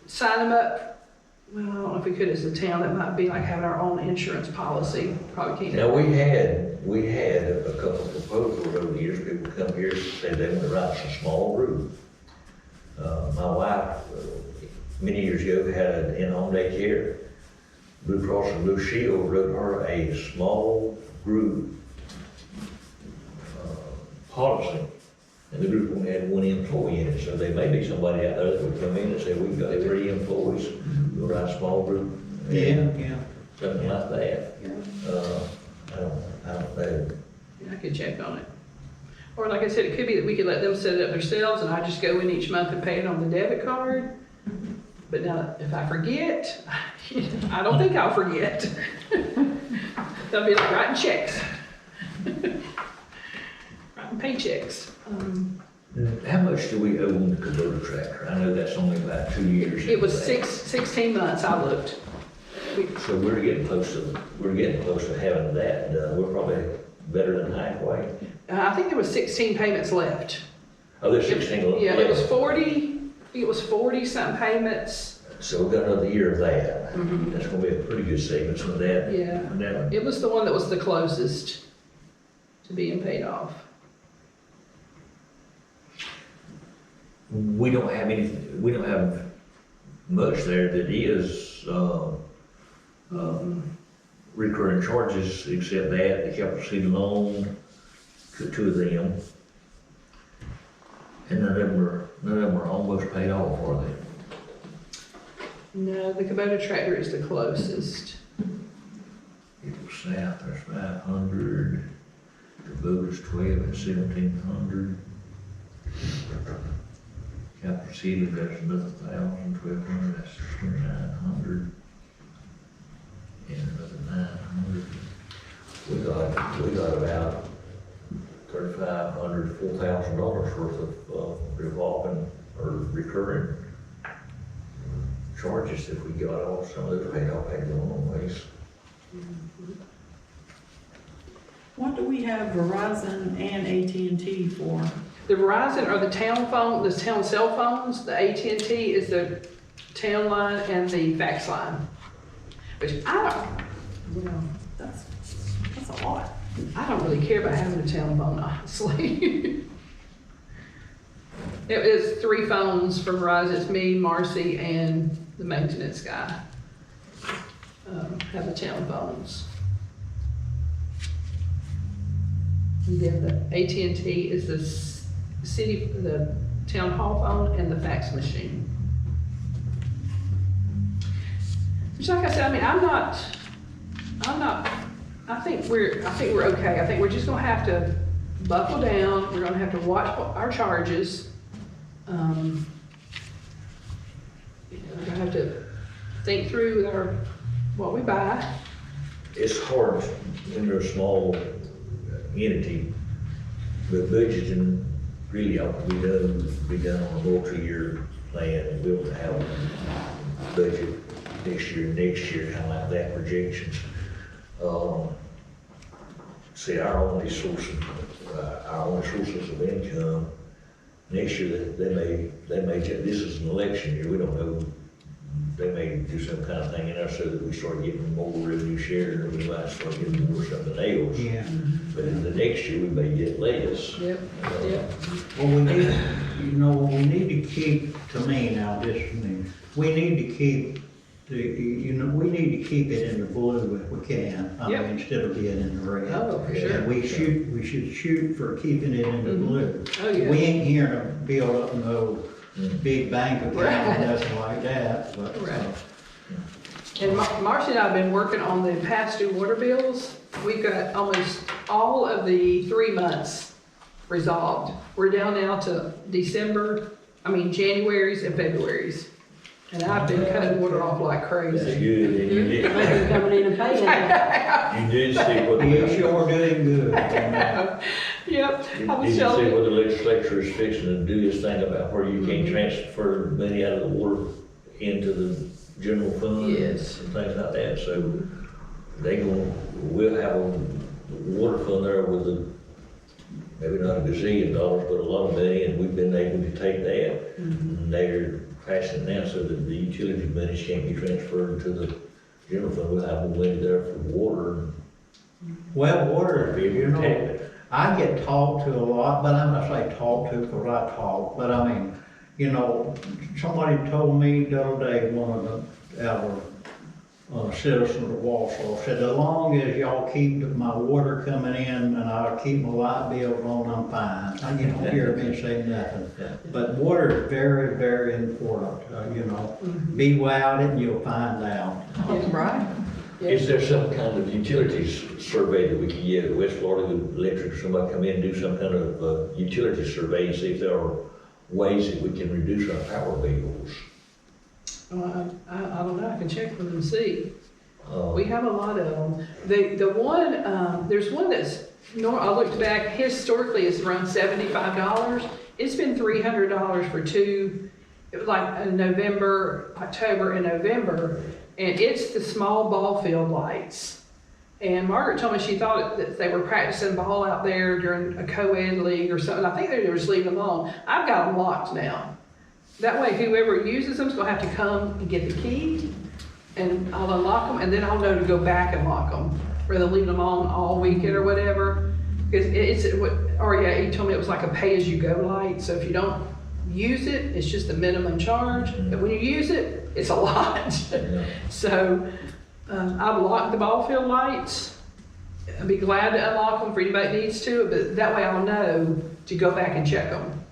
sign them up. Well, I don't know if we could as a town. That might be like having our own insurance policy. Probably can't. Now, we had a couple of proposals over the years. People come here and say they want to write some small group. My wife, many years ago, had an in-home daycare. Blue Cross and Blue Shield wrote her a small group policy. and the group only had one employee in it, so there may be somebody out there that would come in and say, we've got 3 employees, we'll run a small group. Yeah. Something like that. I don't know. Yeah, I could check on it. Or like I said, it could be that we could let them set it up themselves and I just go in each month and pay it on the debit card. But now, if I forget, I don't think I'll forget. That'll be like writing checks. Writing paychecks. How much do we owe on the converter tractor? I know that's only about 2 years. It was into that. 16 months I looked. So we're getting close to having that done. We're probably better than halfway. I think there was 16 payments left. Oh, there's 16 left. Yeah, it was 40, I think it was 40 something payments. So we've got another year of that. Mhm. That's gonna be a pretty good savings on that. Yeah. On that one. It was the one that was the closest to being paid off. We don't have anything, we don't have much there that is, recurring charges except that, the capital city loan, 2 of them. And none of them are almost paid off, are they? No, the Kubota tractor is the closest. Eagle South, there's 500, Kubota's 12 and 1,700. Capital City, there's another 1,000, 1,200, that's 2,900. And another 900. We got about $3,500, $4,000 worth of revolving or recurring charges that we got off. Some of those paid off, paid a long ways. What do we have Verizon and AT&T for? The Verizon are the town phone, the town cell phones. The AT&T is the town line and the fax line. Which That's a lot. I don't really care about having a town phone, honestly. It is 3 phones from Verizon. It's me, Marcy, and the maintenance guy. Have the town phones. And then the AT&T is the city, the town hall phone and the fax machine. Which, like I said, I mean, I think we're okay. I think we're just gonna have to buckle down. We're gonna have to watch our charges. We're gonna have to think through what we buy. It's hard when you're a small entity, but budgeting really ought to be done on a multi-year plan, and we'll have a budget next year, kind of like that, projections. See, our only sources of income, next year, they may, this is an election year, we don't know, they may do some kind of thing in there so that we start getting more revenue share, or we might start getting more something else. Yeah. But in the next year, we may get less. Yep, yep. Well, we need to keep, to me now, we need to keep we need to keep it in the blue if we can, Yep. instead of being in the red. Oh, for sure. And we should shoot for keeping it in the blue. Oh, yeah. We ain't here to build up no big bank account Right. or nothing like that, but. Right. And Marcy and I have been working on the past due water bills. We've got almost all of the 3 months resolved. We're down now to January's and February's. And I've been cutting water off like That's crazy. good, and you did, Maybe coming in and paying. you did see what You're the, sure doing good. Yep, I did was you see telling what you. the legislature is fixing to do this thing about where you can't transfer money out of the water into the general fund? Yes. And things like that, so we'll have a water fund there with maybe not a gazillion dollars, but a lot of money, and we've been able to take that. And they're passing it now so that the utility money can't be transferred to the general fund. We'll have more money there for water. Well, water, Be able to protect it. I get talked to a lot, but I'm not say talk to because I talk, but I mean, somebody told me the other day, one of our citizen of Wausau, said, as long as y'all keep my water coming in and I'll keep my light bill on, I'm fine. You don't hear me say nothing. But water is very, very important, you know. Be without it and you'll find out. Right. Is there some kind of utilities survey that we can get at West Florida Electric, or somebody come in and do some kind of utility survey and see if there are ways that we can reduce our power bills? I don't know, I can check with them and see. Uh, We have a lot of them. The one, there's one that's, I looked back, historically it's around $75. It's been $300 for two, it was like in November, October and November, and it's the small ball field lights. And Margaret told me she thought that they were practicing ball out there during a co-ed league or something. I think they were just leaving them alone. I've got them locked now. That way whoever uses them is gonna have to come and get the key, and I'll unlock them, and then I'll know to go back and lock them, rather than leaving them on all weekend or whatever. Because he told me it was like a pay-as-you-go light, so if you don't use it, it's just the minimum charge, but when you use it, it's a lot. So, I've locked the ball field lights. I'd be glad to unlock them for anybody that needs to, but that way I'll know to go back and check them.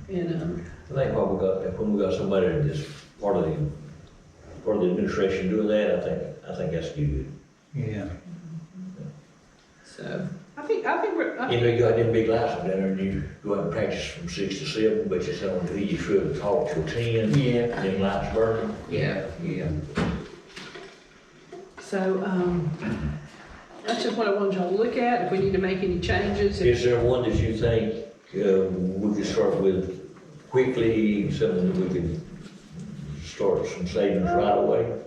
And, I think when we got somebody that's part of the administration doing that, I think that's good. Yeah. so, I think we're, You know, you got them big lights up there and you go out and practice from 6 to 7, but you tell them who you should talk till 10. Yeah. Them lights burning. yeah. So, that's just what I wanted y'all to look at, if we need to make any changes. Is there one that you think we could start with quickly, something that we could start some savings right away?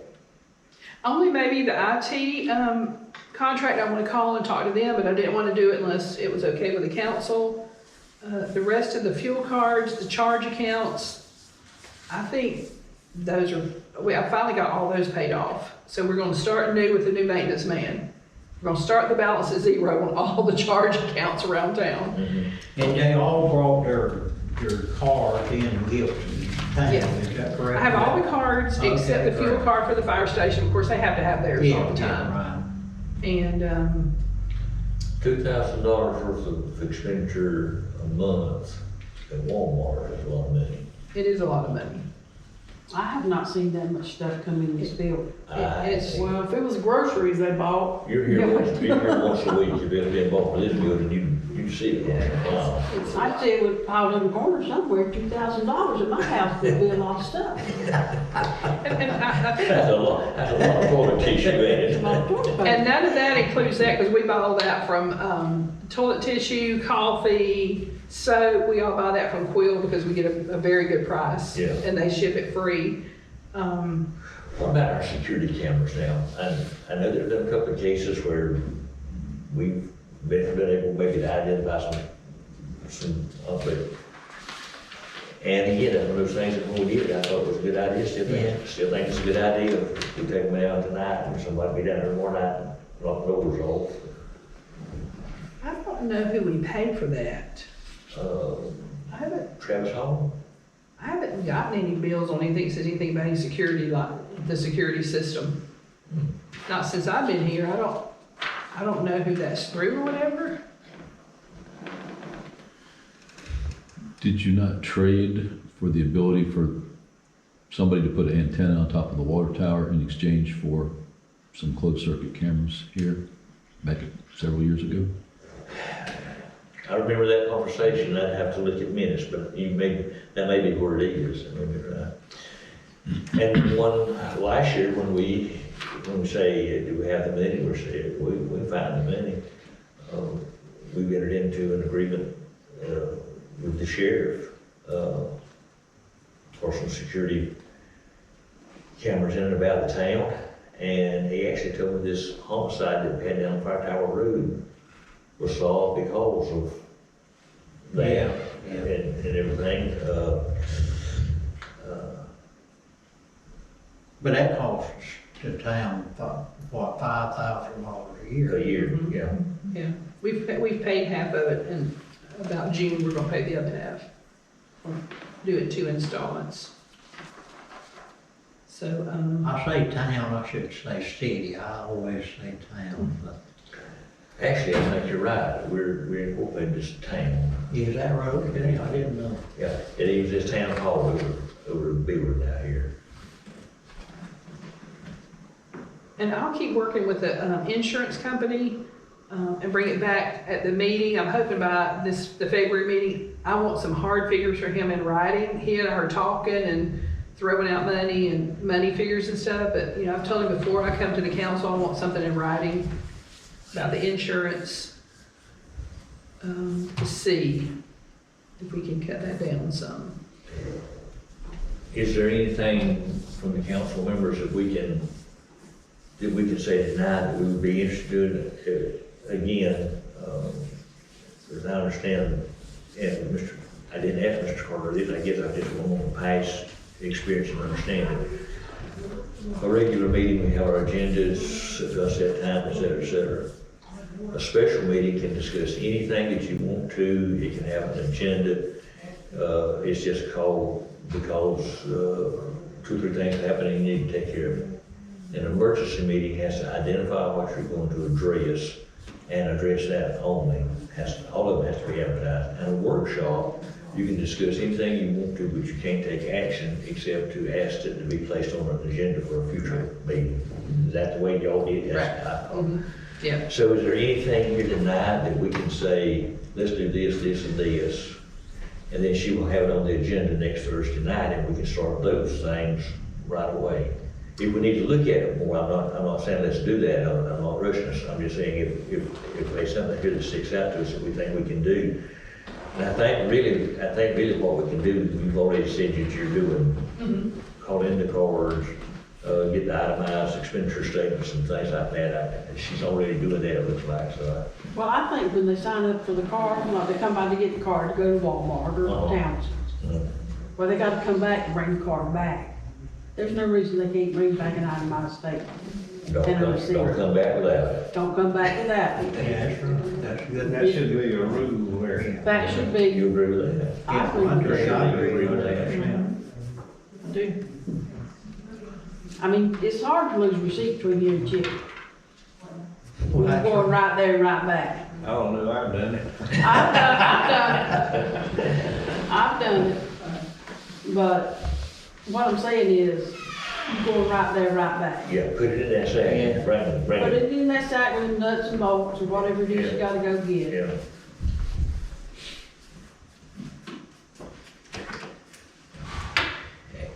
Only maybe the IT contract, I want to call and talk to them, but I didn't want to do it unless it was okay with the council. The rest of the fuel cards, the charge accounts, I think those are, I finally got all those paid off. So we're going to start new with the new maintenance man. We're going to start the balance at zero on all the charge accounts around town. And they all brought their cards in and gifts and Yeah. things, is that correct? I have all the cards except the fuel great. card for the fire station. Of course, they have to have theirs all the time. Right. And, $2,000 worth of expenditure a month at Walmart is a lot of money. it is a lot of money. I have not seen that much stuff come in this bill. It's, Well, if it was groceries they bought. You're here once a week, you've been involved with this building, you see it once in a while. I'd say it would piled in the corner somewhere, $2,000 at my house would be a lot of stuff. and I think, That's a lot of toilet tissue, ain't it? and none of that includes that, because we buy all that from, toilet tissue, coffee, soap, we all buy that from Quill because we get a very good price. Yeah. And they ship it free. What about our security cameras now? I know there've been a couple of cases where we've been able maybe to identify some but and again, that's one of those things that when we did, I thought it was a good idea, still think it's a good idea. If we take them out tonight and somebody be down there tomorrow night and lock the doors off. I don't know who we pay for that. I haven't Travis Hall? gotten any bills on anything, that says anything about any security, like the security system. Not since I've been here. I don't know who that's through or whatever. Did you not trade for the ability for somebody to put an antenna on top of the water tower in exchange for some closed circuit cameras here back several years ago? I remember that conversation, I'd have to look at minutes, but that may be where it is, I mean, and one, last year, when we say, do we have the money, we say, we find the money. We entered into an agreement, with the sheriff, for some security cameras in and about the town, and he actually told me this homicide that had down Fire Tower Road was solved because of that and everything. But that costs the town, what, $5,000 a year? A year, yeah. Yeah, we've paid half of it, and about June, we're gonna pay the other half. We'll do it 2 installments. So So, I say town, I should say city, I always say town, but Actually, I think you're right, we're incorporating this town. is that road? Okay, I didn't know. Yeah, it is this town hall over Beaver down here. and I'll keep working with the insurance company and bring it back at the meeting. I'm hoping by the February meeting, I want some hard figures for him in writing. He and I are talking and throwing out money and money figures and stuff, but, you know, I've told him before I come to the council, I want something in writing about the insurance, to see if we can cut that down some. Is there anything from the council members that we can say tonight that we would be interested in, again, as I understand, and I didn't ask Mr. Carter this, I guess I just want to pass experience and understanding. A regular meeting, we have our agendas, set time, et cetera. A special meeting can discuss anything that you want to, it can have an agenda. It's just called because 2 or 3 things happening, you need to take care of it. An emergency meeting has to identify what you're going to address and address that only. All of it has to be advertised. And a workshop, you can discuss anything you want to, but you can't take action except to ask it to be placed on an agenda for a future meeting. Is that the way y'all did it? Right. Yeah. So is there anything here tonight that we can say, let's do this, this, and this? And then she will have it on the agenda next Thursday night, and we can start those things right away. If we need to look at it more, I'm not saying let's do that, I'm not rushing us. I'm just saying if there's something here that sticks out to us that we think we can do. And I think really what we can do, you've already said that you're doing, call in the cards, get the itemized expenditure statements and things like that. She's already doing that, it looks like, so. Well, I think when they sign up for the card, like they come by to get the card to go to Walmart or Townsend's, well, they gotta come back and bring the card back. There's no reason they can't bring back an itemized statement. Don't come back without it. Don't come back without it. Yeah, that's right, that's good. That should be a rule where. That should be, You agree with that? I agree with that. I agree with that. I do. I mean, it's hard to lose receipts when you're a chick. Well, We're that's going right there and right back. I don't know, I've done it. I've done it. But what I'm saying is, you're going right there, right back. Yeah, put it in that sack, and bring Put it. it in that sack with nuts and bolts or whatever it is you gotta go get. Yeah.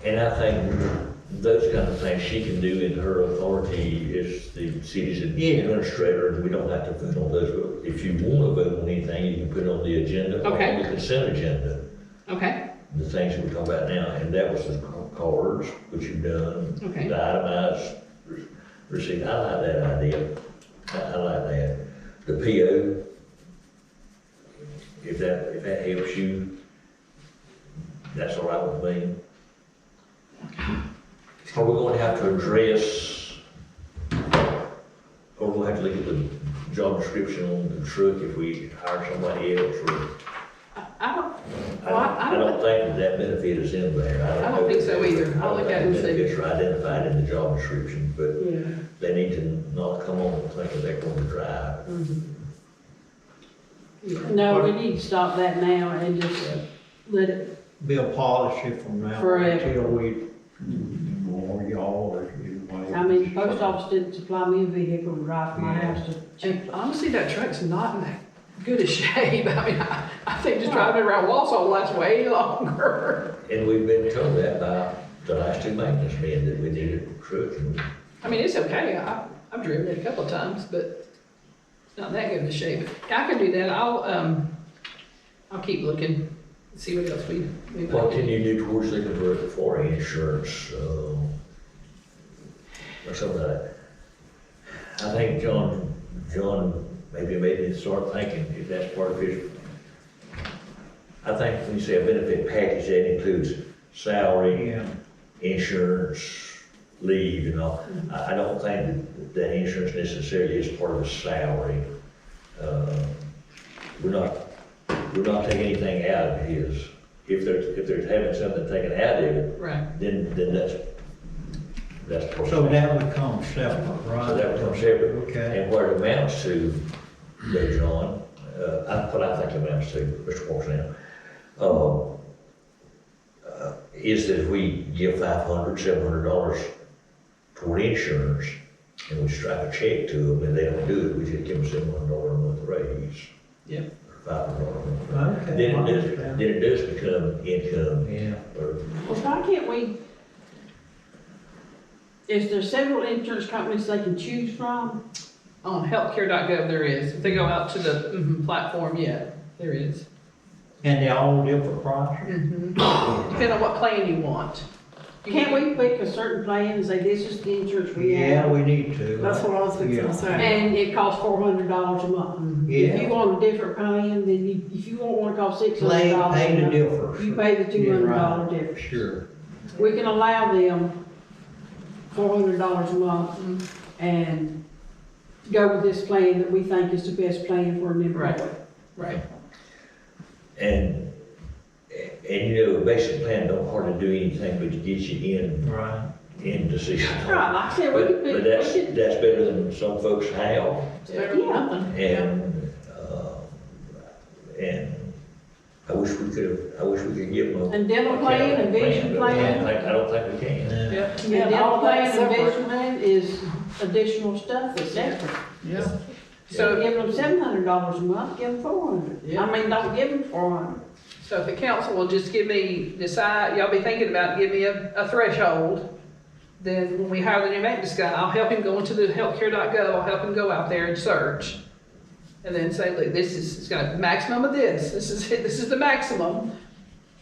And I think those kind of things she can do in her authority as the city's administrator, and we don't have to vote on those. If you want to vote on anything, you can put it on the agenda, or Okay. on the consent agenda, Okay, the things that we're talking about now, and that was the cards, which you've done. Okay. The itemized receipt, I like that idea, I like that. The PO, if that helps you, that's all right with me. Are we going to have to address, or we'll have to look at the job description on the truck if we hire somebody else, or? I don't, I don't think that benefit is in there. I don't think so either. I'll look at it and see. Benefits are identified in the job description, but Yeah. they need to not come on and think that they're going to drive. No, we need to stop that now and just let it, Be a policy from now Forever. until we, or y'all, or you. I mean, the post office didn't supply me a vehicle to drive from my house to. and honestly, that truck's not in that good a shape. I mean, I think just driving around Wausau will last way longer. And we've been told that by the last 2 maintenance men that we needed a truck. And I mean, it's okay. I've driven it a couple of times, but it's not that good of a shape. Yeah, I can do that. I'll keep looking, see what else we might what can do. you do towards looking for insurance, or something like that? I think John maybe made me start thinking if that's part of his. I think when you say a benefit package, that includes salary, Yeah, insurance, leave, and all. I don't think that insurance necessarily is part of the salary. We're not taking anything out of his. If they're having something taken out of it, Right. then that's That's the first So thing. that would come separate, right? So that becomes separate. Okay. And what it amounts to, though, John, what I think it amounts to, Mr. Morrison, is that if we give $500, $700 toward insurance, and we strike a check to them, and they don't do it, we just give them $700 a month raise. Yep. Or $500 a month. Okay, Then I it does, understand. then it does become income, Yeah. or, Well, why can't we, is there several insurance companies they can choose from? On healthcare.gov there is. If they go out to the platform, yeah, there is. And they all different prices? Depending on what plan you want. Can't we pick a certain plan and say, this is the insurance we Yeah, have? we need to. That's what I was fixing Yeah. to say. And it costs $400 a month. If Yeah. you want a different plan, then if you want one that costs $600 Pay a the month, difference. you pay the $200 Yeah, right. difference. Sure. We can allow them $400 a month and go with this plan that we think is the best plan for an employee. Right. and you know, a basic plan don't hardly do anything but to get you in to see. Right, like I said, we could But pick, that's, we could, that's better than some folks have, It's better than Yeah. nothing. and I wish we could give them a. and dental plan and vision but plan. I don't think we can. Yeah. Yep. And Yeah, dental all that plan and separate. vision plan is additional stuff that's separate. Yeah. So give them $700 a month, give them $400. Yeah. I mean, don't give them $400. So if the council will just decide, y'all be thinking about, give me a threshold, then when we hire the new maintenance guy, I'll help him go into the healthcare.gov, I'll help him go out there and search. And then say, look, it's got a maximum of this is the maximum.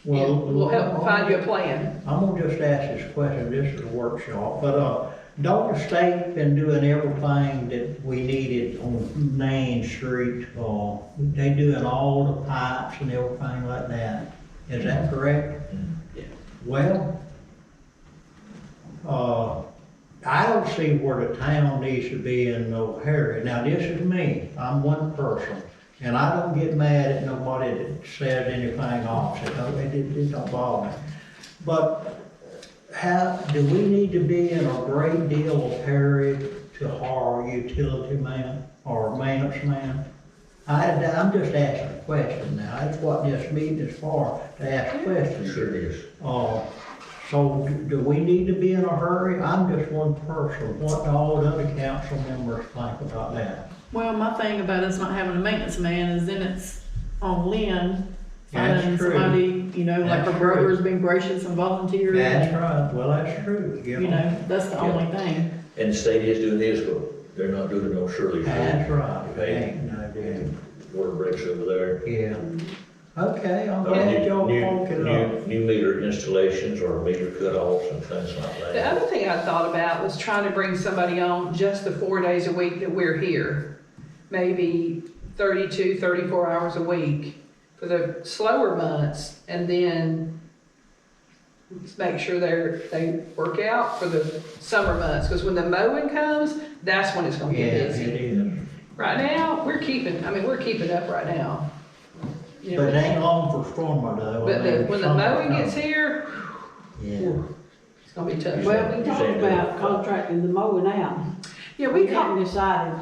Well, And we'll help find you a plan. I'm gonna just ask this question, this is a workshop, but, don't the state been doing everything that we needed on Main Street? They doing all the pipes and everything like that, is that correct? Yeah. Well, I don't see where the town needs to be in no hurry. Now, this is me, I'm one person, and I don't get mad at nobody that says anything opposite, it don't bother me. But do we need to be in a great deal of hurry to hire a utility man or a maintenance man? I'm just asking a question now, that's what this meeting is for, to ask questions. Sure is. So do we need to be in a hurry? I'm just one person, what do all the other council members think about that? Well, my thing about us not having a maintenance man is then it's on Lynn, That's finding true. somebody, you know, like That's her true. brother's been gracious and volunteered. That's right, well, that's true, You know, that's the only thing. And the state is doing this, but they're not doing it no Shirley. That's right, Okay. ain't no difference. Water breaks over there. Yeah. Okay, I'm glad y'all woke it up. New meter installations or meter cutoffs and things like The that. other thing I thought about was trying to bring somebody on just the 4 days a week that we're here. Maybe 32, 34 hours a week for the slower months, and then just make sure they work out for the summer months, because when the mowing comes, that's when it's gonna Yeah, get it busy. is. Right now, we're keeping up right now. You But it know, ain't long for stormer though. but when the mowing gets here, Yeah. it's gonna be tough. Well, we You're talked saying about contracting the mowing out. Yeah, We we haven't decided.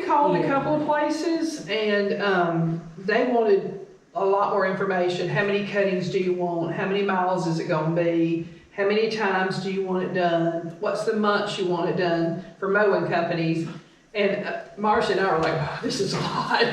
called a Yeah. couple of places, and they wanted a lot more information. How many cuttings do you want? How many miles is it gonna be? How many times do you want it done? What's the months you want it done for mowing companies? And Marcia and I were like, oh, this is a lot.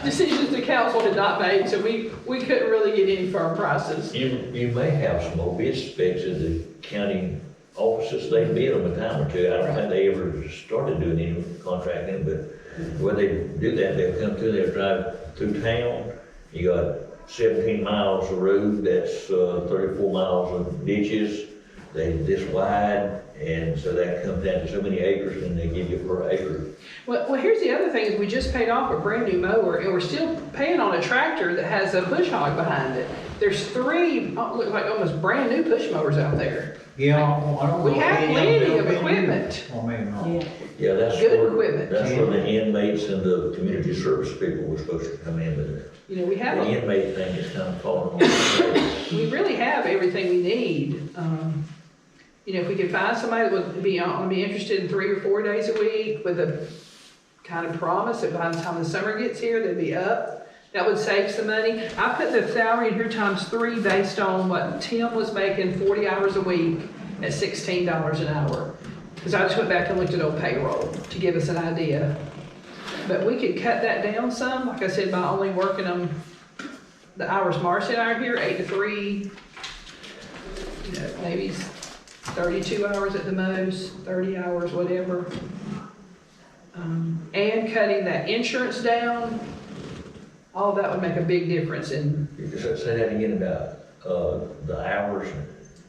Decisions the council had not made, so we couldn't really get any firm prices. You may have some more bid specs at the county offices, they bid them a time or two. I don't think they ever started doing any contracting, but when they do that, they'll come through, they'll drive through town. You got 17 miles of road, that's 34 miles of ditches, they this wide, and so that comes down to so many acres, and they give you per acre. Well, here's the other thing, is we just paid off a brand new mower, and we're still paying on a tractor that has a push hog behind it. There's 3, look like almost brand new push mowers out there. Yeah, I don't know. We have if any plenty them of been equipment. used. I mean, Yeah. Yeah, that's Good where, equipment. that's where the inmates and the community service people were supposed to come in, but You know, we the have, inmate thing is kind of falling on. we really have everything we need. you know, if we could find somebody that would be interested in 3 or 4 days a week with a kind of promise that by the time the summer gets here, they'd be up, that would save some money. I put the salary in here times 3 based on what Tim was making 40 hours a week at $16 an hour. Because I just went back and looked at old payroll to give us an idea. But we could cut that down some, like I said, by only working them the hours Marcy and I are here, 8 to 3, you know, maybe 32 hours at the most, 30 hours, whatever. And cutting that insurance down, all that would make a big difference in You just say that again about, the hours.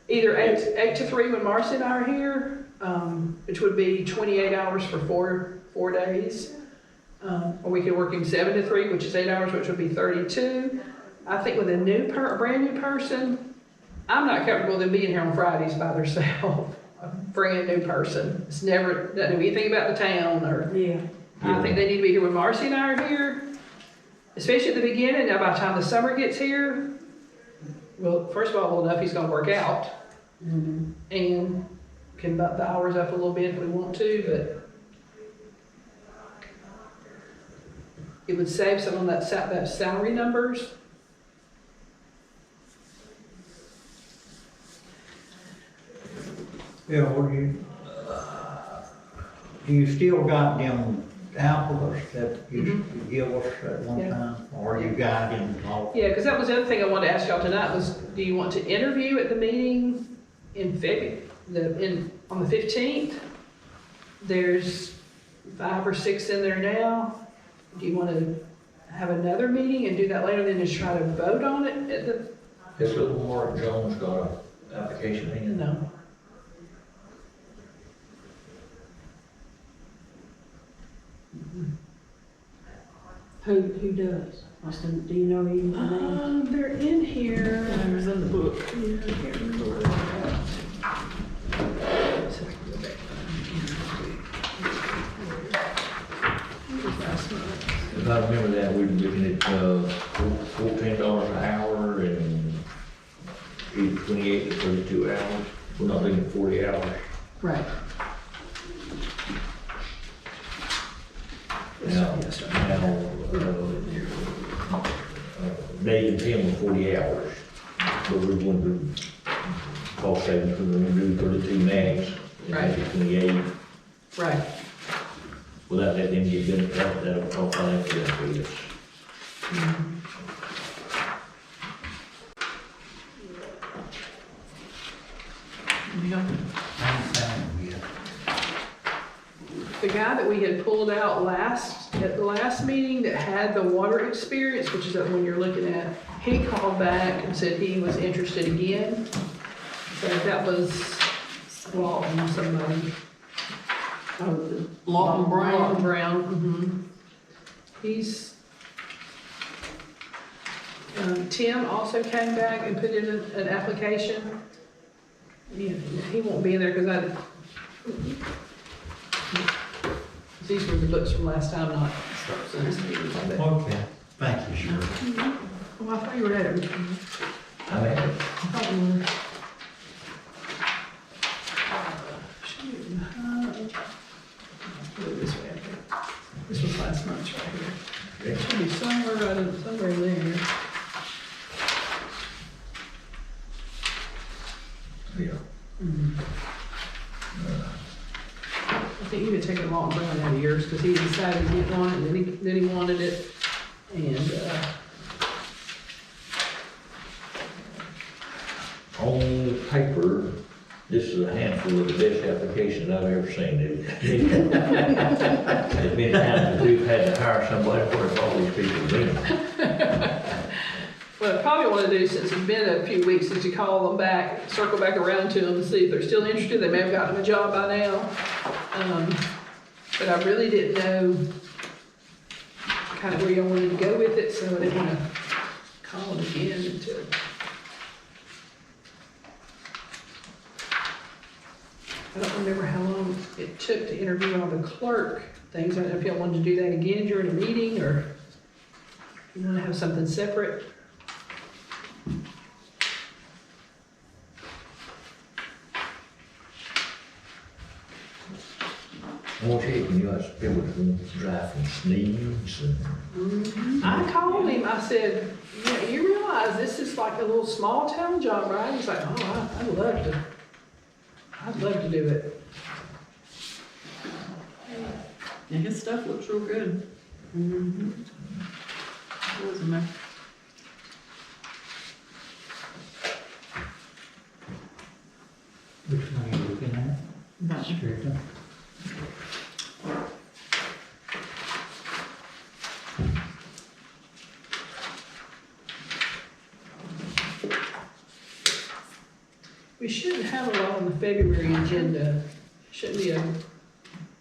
either 8 to 3 when Marcy and I are here, which would be 28 hours for four days. Or we could work him 7 to 3, which is 8 hours, which would be 32. I think with a brand new person, I'm not comfortable with them being here on Fridays by themselves. A brand new person. It's never, doesn't know anything about the town or, Yeah. I think they need to be here when Marcy and I are here. Especially at the beginning, now by the time the summer gets here, well, first of all, we'll know if he's gonna work out. And can bump the hours up a little bit if we want to, but it would save some on that salary numbers. Yeah, well, you still got them apples that you give us at one Yeah. time, or you got them all? Yeah, because that was the other thing I wanted to ask y'all tonight was, do you want to interview at the meeting in February, on the 15th? There's 5 or 6 in there now. Do you want to have another meeting and do that later, then just try to vote on it at the, Has Little Mark Jones got an application in? no? Who does? Do you know even the name? They're in here. It was in the book. Yeah, I can't remember where they're at. So I can go back. Last month. If I remember that, we were looking at, $14 an hour and either 28 to 32 hours. We're not looking at 40 hours. Right. Now, Yes, sir. Dave and Tim were 40 hours, but we're going to cost savings, we're going to do 32 max, and Right. make it 28, Right. without letting them get benefit, that'll cost them for that for us. Yeah. I haven't found them yet. The guy that we had pulled out at the last meeting that had the water experience, which is that one you're looking at, he called back and said he was interested again. So that was Lawton, somebody. Lawton Brown. Lawton Brown, He's, Tim also came back and put in an application. He won't be in there because these were the books from last time, not. Okay, thank you, Shirley. Oh, I thought you were at it. I mean, I thought you were. Shoot, put it this way, okay. This was last month's right here. It should be somewhere in there. yeah. I think you had taken Lawton Brown out of yours, because he decided he didn't want it, and then he wanted it, and, On the paper, this is a handful of the best applications I've ever seen. There's many times that we've had to hire somebody for all these people doing. what I probably want to do, since it's been a few weeks, is to call them back, circle back around to them and see if they're still interested. They may have gotten them a job by now. But I really didn't know kind of where y'all wanted to go with it, so I didn't want to call them again until. I don't remember how long it took to interview all the clerk things. I don't know if y'all wanted to do that again during a meeting, or you want to have something separate. I want to tell you, when you ask people to drive from Sneed's and. I called him, I said, yeah, you realize this is like a little small town job, right? He's like, oh, I'd love to do it. Yeah, his stuff looks real good. Mm-hmm. Wasn't there? Which one are you looking at? That one. Strickland? We shouldn't have a lot on the February agenda. Shouldn't be a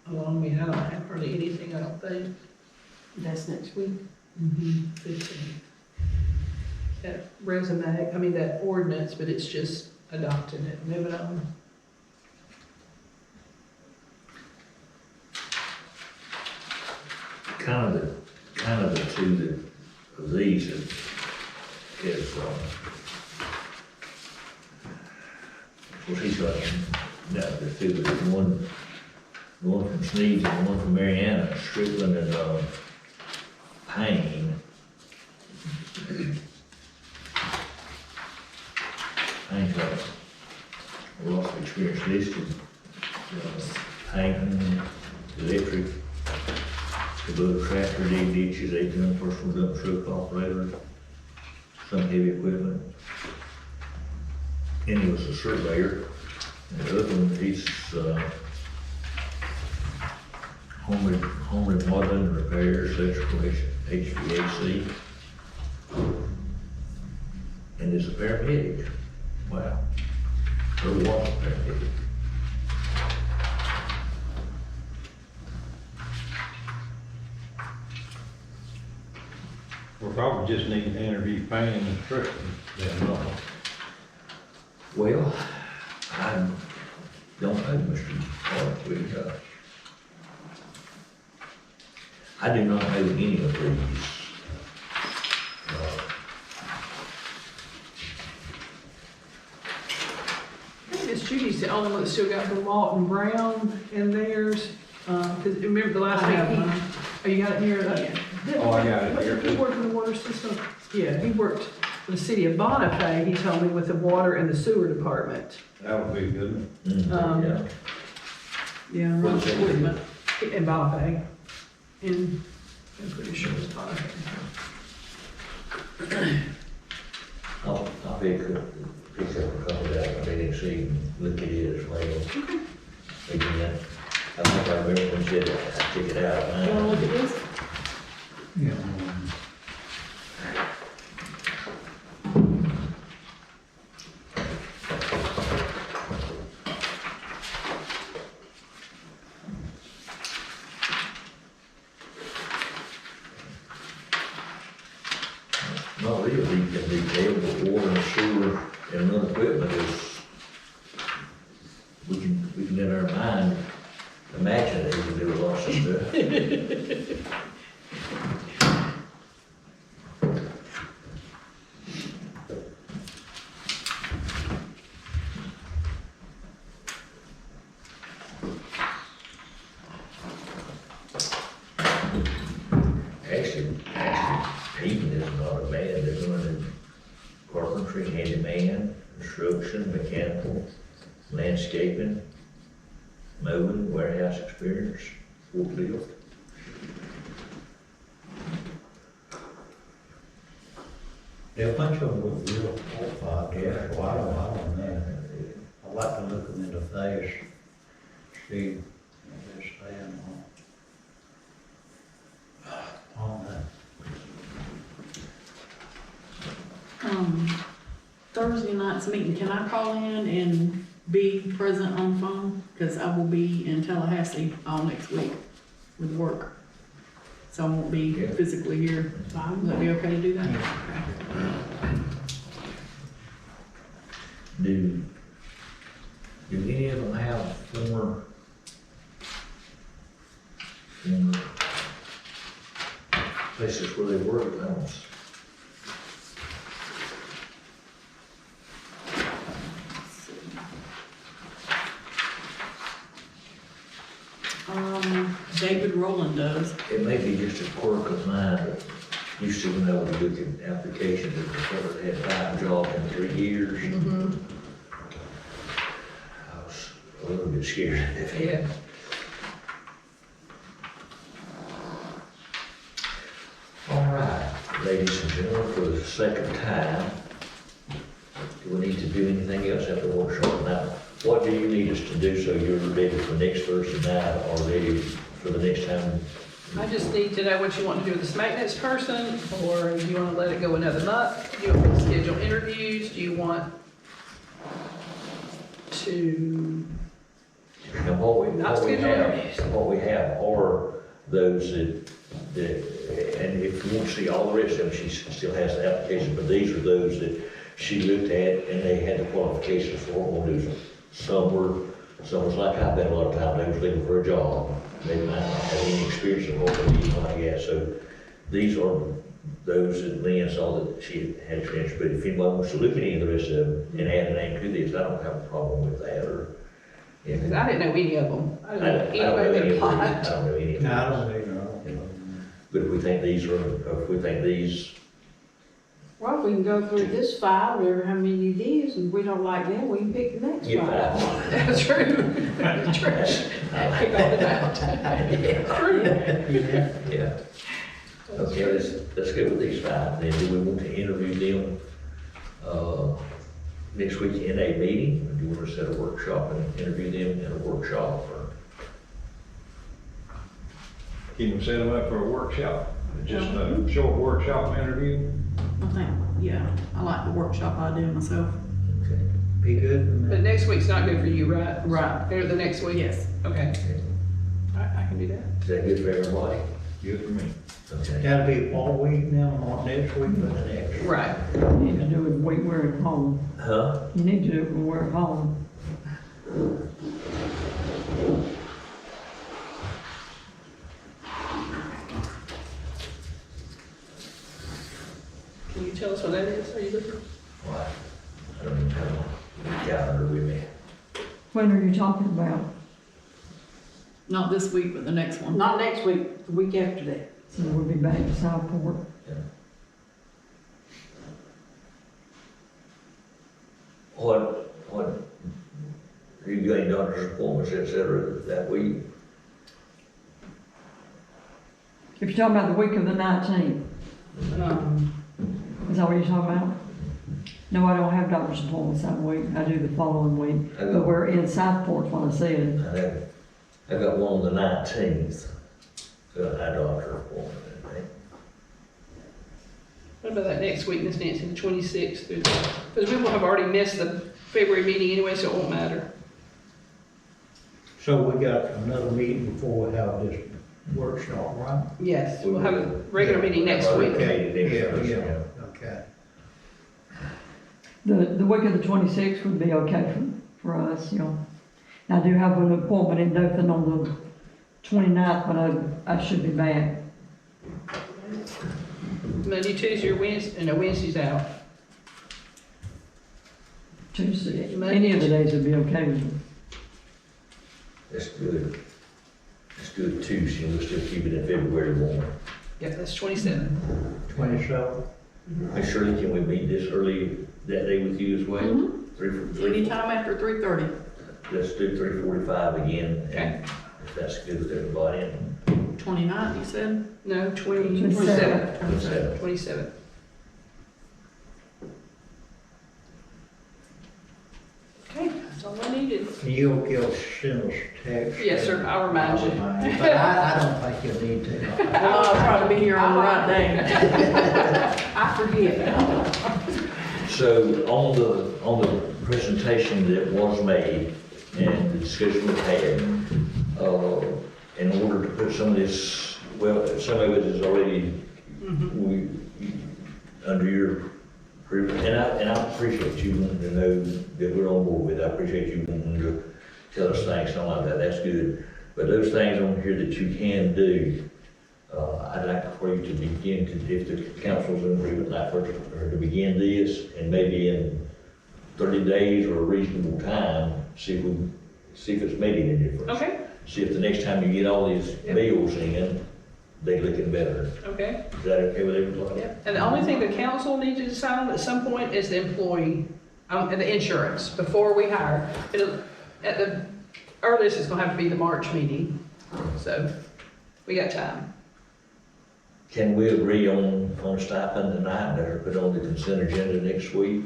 long meeting. I don't have hardly anything, I don't think. That's next week. 15. That resume, I mean, that ordinance, but it's just adopting it, moving on. Kind of the two that, of these is, of course, he's got, the two, but one from Sneed's and one from Mariana, Strickland and, Payne. Payne's got a lot of experience listed. Painting, electric, to build tractor, dig ditches, 18 personal dump truck operators, some heavy equipment. And he was a surveyor. And the other one, he's, home remodeling, repairs, electrical, HVAC. And is a paramedic. Wow. Or was a paramedic. We'll probably just need to interview Payne and Strickland, then, Well, I don't know, Mr. Clark, I do not know any of these. I think Miss Judy's the only one that still got the Walton Brown in theirs. Cause remember the last I week, have mine. oh, you got it here? Oh, I got it here. He worked in the water system, yeah, he worked for the city of Bonifay, he told me, with the water and the sewer department. that would be a good one. Yeah. Yeah, right, What's that? equipment. In Bonifay. And I'm pretty sure it's Bonifay. I'll pick up a couple of that, I mean, see, look at it as well. Again, I think I remember when you said I took it out. You wanna look at this? Yeah. Not really, can detail, but water and sewer and other equipment is, we can in our mind imagine that we can do a lot of stuff. Actually, heating is not a bad, they're doing it carpentry, handyman, construction, mechanical, landscaping, mowing, warehouse experience, forklift. Yeah, a bunch of them look real qualified, yeah, so I don't know. I'd like to look them in the face, see what they're saying on that. Thursday night's meeting, can I call in and be present on phone? Cause I will be in Tallahassee all next week with work. So I won't be Yeah. physically here. Would that be okay to do that? Do any of them have former places where they worked else? Roland does. It may be just a quirk of mine, but used to when I was looking at applications, if the fellow had 5 jobs in 3 years, Mm-hmm. I was a little bit scared of it. Yeah. All right, ladies and gentlemen, for the second time, do we need to do anything else at the workshop now? What do you need us to do so you're ready for next Thursday night or ready for the next time? I just need to know what you want to do with this maintenance person, or do you want to let it go another month? Do you want to schedule interviews? Do you want to, And Not schedule interviews. what we have are those that, and if you want to see all the rest of them, she still has the application, but these are those that she looked at and they had the qualifications for what we'll do. Some was like I've been a lot of times, they was looking for a job. They might not have any experience of what they need like that. So these are those that Lynn saw that she had experience, but if anyone wants to look at any of the rest of them and add a name to this, I don't have a problem with that, or. Yeah. because I didn't know any of them. I I didn't know don't know anybody any that of these. I applied. don't know any of these. No, I don't either. But if we think these are, if we think these, Well, we can go through this file, whatever how many it is, and if we don't like them, we can pick the next get file. that. That's true. That's true. Pick all it out. True. Yeah. Okay, let's go with these 5 then. Do we want to interview them, next week in a meeting? Or do you want to set a workshop and interview them in a workshop, or? Can you set them up for a workshop? Just a short workshop interview? I think, yeah, I like the workshop idea myself. Okay. Be good for But me. next week's not good for you, right? Right. Or the next week? Yes. Okay. I can do that. Is that good for everybody? Good for me. Okay. That'll be all week now, not next week, but the next. Right. You need to do it when we're at home. Huh? You need to do it when we're at home. Can you tell us what that is? Are you looking? Why? I don't even have a calendar with me. When are you talking about? Not this week, but the next one. Not next week, the week after that. So we'll be back to Southport. Yeah. What, are you getting doctor's appointments, et cetera, that week? If you're talking about the week of the 19th, is that what you're talking about? No, I don't have doctor's appointments that week. I do the following week. I know. But we're in Southport, what I said. I got one on the 19th, so I had a doctor appointment, I think. What about that next week, Miss Nancy, the 26th? Because we will have already missed the February meeting anyway, so it won't matter. So we got another meeting before we have this workshop, right? Yes, we'll have a regular meeting next week. Okay, next Yeah, Thursday, yeah, okay. The week of the 26th would be okay for us, you know. I do have an appointment in Dothan on the 29th, but I should be back. Monday, Tuesday, or Wednesday, no, Wednesday's out. Tuesday, any of the days would be okay with me. That's good. Let's do it Tuesday, we'll still keep it in February 1. Yeah, that's 27th. 27th. Hey Shirley, can we meet this early that day with you as well? Anytime after 3:30. Let's do 3:45 again, Okay. and if that's good with everybody. 29th, you said? No, 27th. 27th. 27th. Okay, that's all I needed. You'll send us a text. Yes, sir, I'll remind you. But I don't think you'll need to. Well, I'll try to be here on the right day. I forget. So on the presentation that was made and the discussion we had, in order to put some of this, well, some of it is already, we, under your, and I appreciate you wanting to know that we're on board with it. I appreciate you wanting to tell us things, something like that, that's good. But those things on here that you can do, I'd like for you to begin, if the council's in agreement, like for her to begin this, and maybe in 30 days or a reasonable time, see if it's making a difference. Okay, see if the next time you get all these bills in, they looking better. Okay? Is that okay with everybody? Yep. And the only thing the council needs to decide on at some point is the employee, and the insurance, before we hire. At the earliest, it's gonna have to be the March meeting, so we got time. Can we agree on stipend tonight, or put on the consent agenda next week?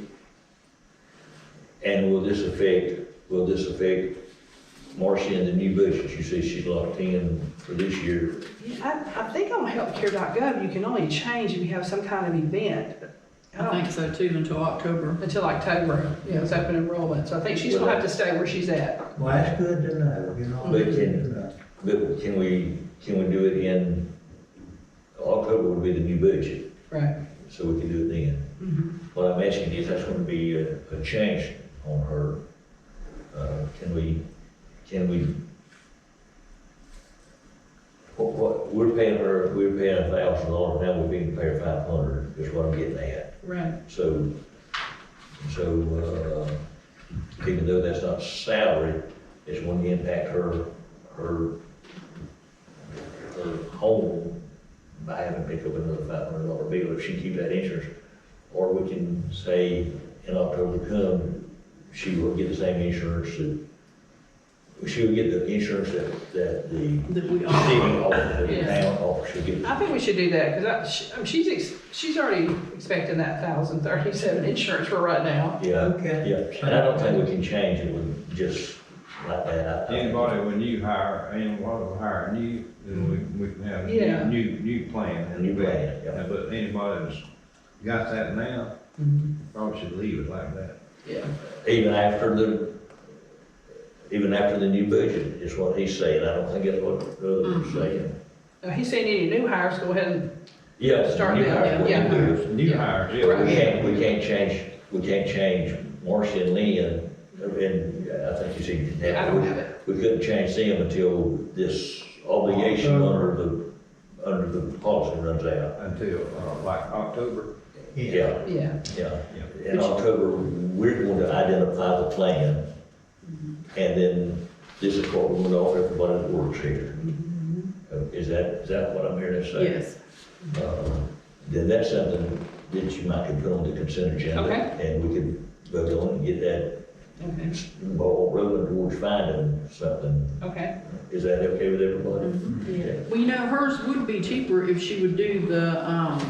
And will this affect Marcy and the new budget? You say she's locked in for this year. Yeah, I think on healthcare.gov, you can only change if you have some kind of event. I think so too, until October. Until October, yeah, it's open enrollment, so I think she's gonna have to stay where she's at. Well, that's good to know, you know. But good to know. But can we do it in, October would be the new budget, Right. so we can do it then. Mhm. What I'm asking is, that's gonna be a change on her. Can we, we're paying $1,000 now, we're being paid $500, is what I'm getting at. Right. So, even though that's not salary, it's going to impact her home by having to pick up another $500 bill if she keeps that insurance. Or we can say in October come, she will get the same insurance she will get the insurance that the That we city all, offers, the Yeah. town offers, she'll get. I think we should do that, because she's already expecting that 1,037 insurance for right now. Yeah, Okay. yeah, and I don't think we can change it with just like that. Anybody, when you hire, anyone will hire new, then we can have Yeah. a new plan. A new plan, yeah. But anybody that's got that now, probably should leave it like that. Yeah. Even after the new budget, is what he's saying. I don't think that's what the others are saying. He's saying any new hires, go ahead and, Yeah. Start new there, hires, we can yeah. do it. New Yeah. hires, yeah. Right. We can't change Marcy and Lynn, and I think you said. I don't have it. We couldn't change them until this obligation under the policy runs out. Until, like October. Yeah, yeah. yeah. In October, we're going to identify the plan, and then this is what we're going to offer everybody that works here. Is that what I'm hearing to say? yes. Then that's something that you might could put on the consent agenda. Okay. And we could vote on and get that Okay. ball rolling towards finding something. Okay. Is that okay with everybody? Yeah. Well, you know, hers would be cheaper if she would do the,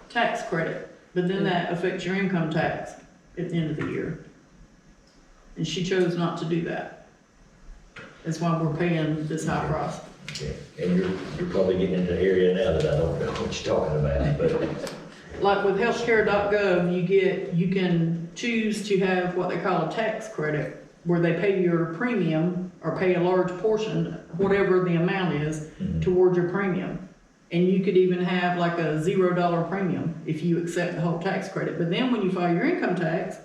tax credit, but then that affects your income tax at the end of the year. And she chose not to do that. That's why we're paying this high price. Okay. And you're probably getting into an area now that I don't know what you're talking about, but. Like with healthcare.gov, you can choose to have what they call a tax credit, where they pay your premium or pay a large portion, whatever the amount is, towards your premium. And you could even have like a $0 premium if you accept the whole tax credit. But then when you file your income tax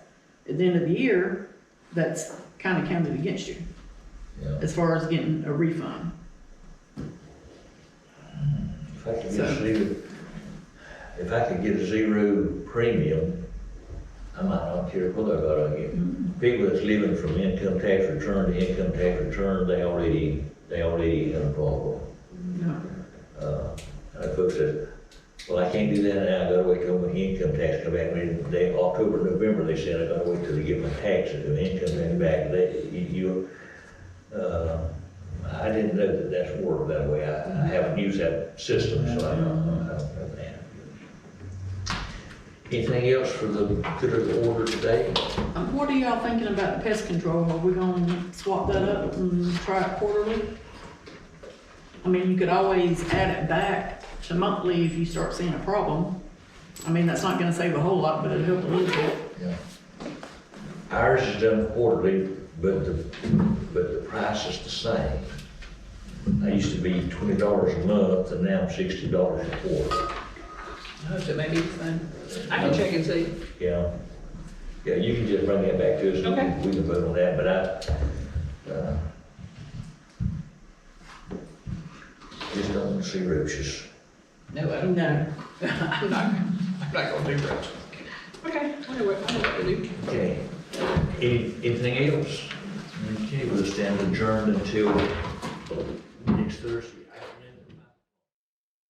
at the end of the year, that's kind of counted against you Yeah. as far as getting a refund. If I could get a zero premium, I might not care what I get. People that's living from income tax return to income tax return, they already have a problem. No. And folks said, well, I can't do that now, I gotta wait till my income tax come back. October, November, they said, I gotta wait till they get my taxes and income tax back. I didn't know that that's worked that way. I haven't used that system, so I don't know that. Anything else for the good of the order today? What are y'all thinking about the pest control? Are we gonna swap that up and try it quarterly? I mean, you could always add it back to monthly if you start seeing a problem. I mean, that's not gonna save a whole lot, but it'll help a little bit. Yeah. Ours is done quarterly, but the price is the same. I used to be $20 a month, and now I'm $60 a quarter. So maybe it's fine. I can check and see. Yeah. Yeah, you can just bring that back to us, and Okay. we can vote on that, but just don't want to see roaches. No, I don't. No. I'm not gonna do that. Okay, I know what to do. Okay. Anything else? Okay, we'll stand adjourned until next Thursday.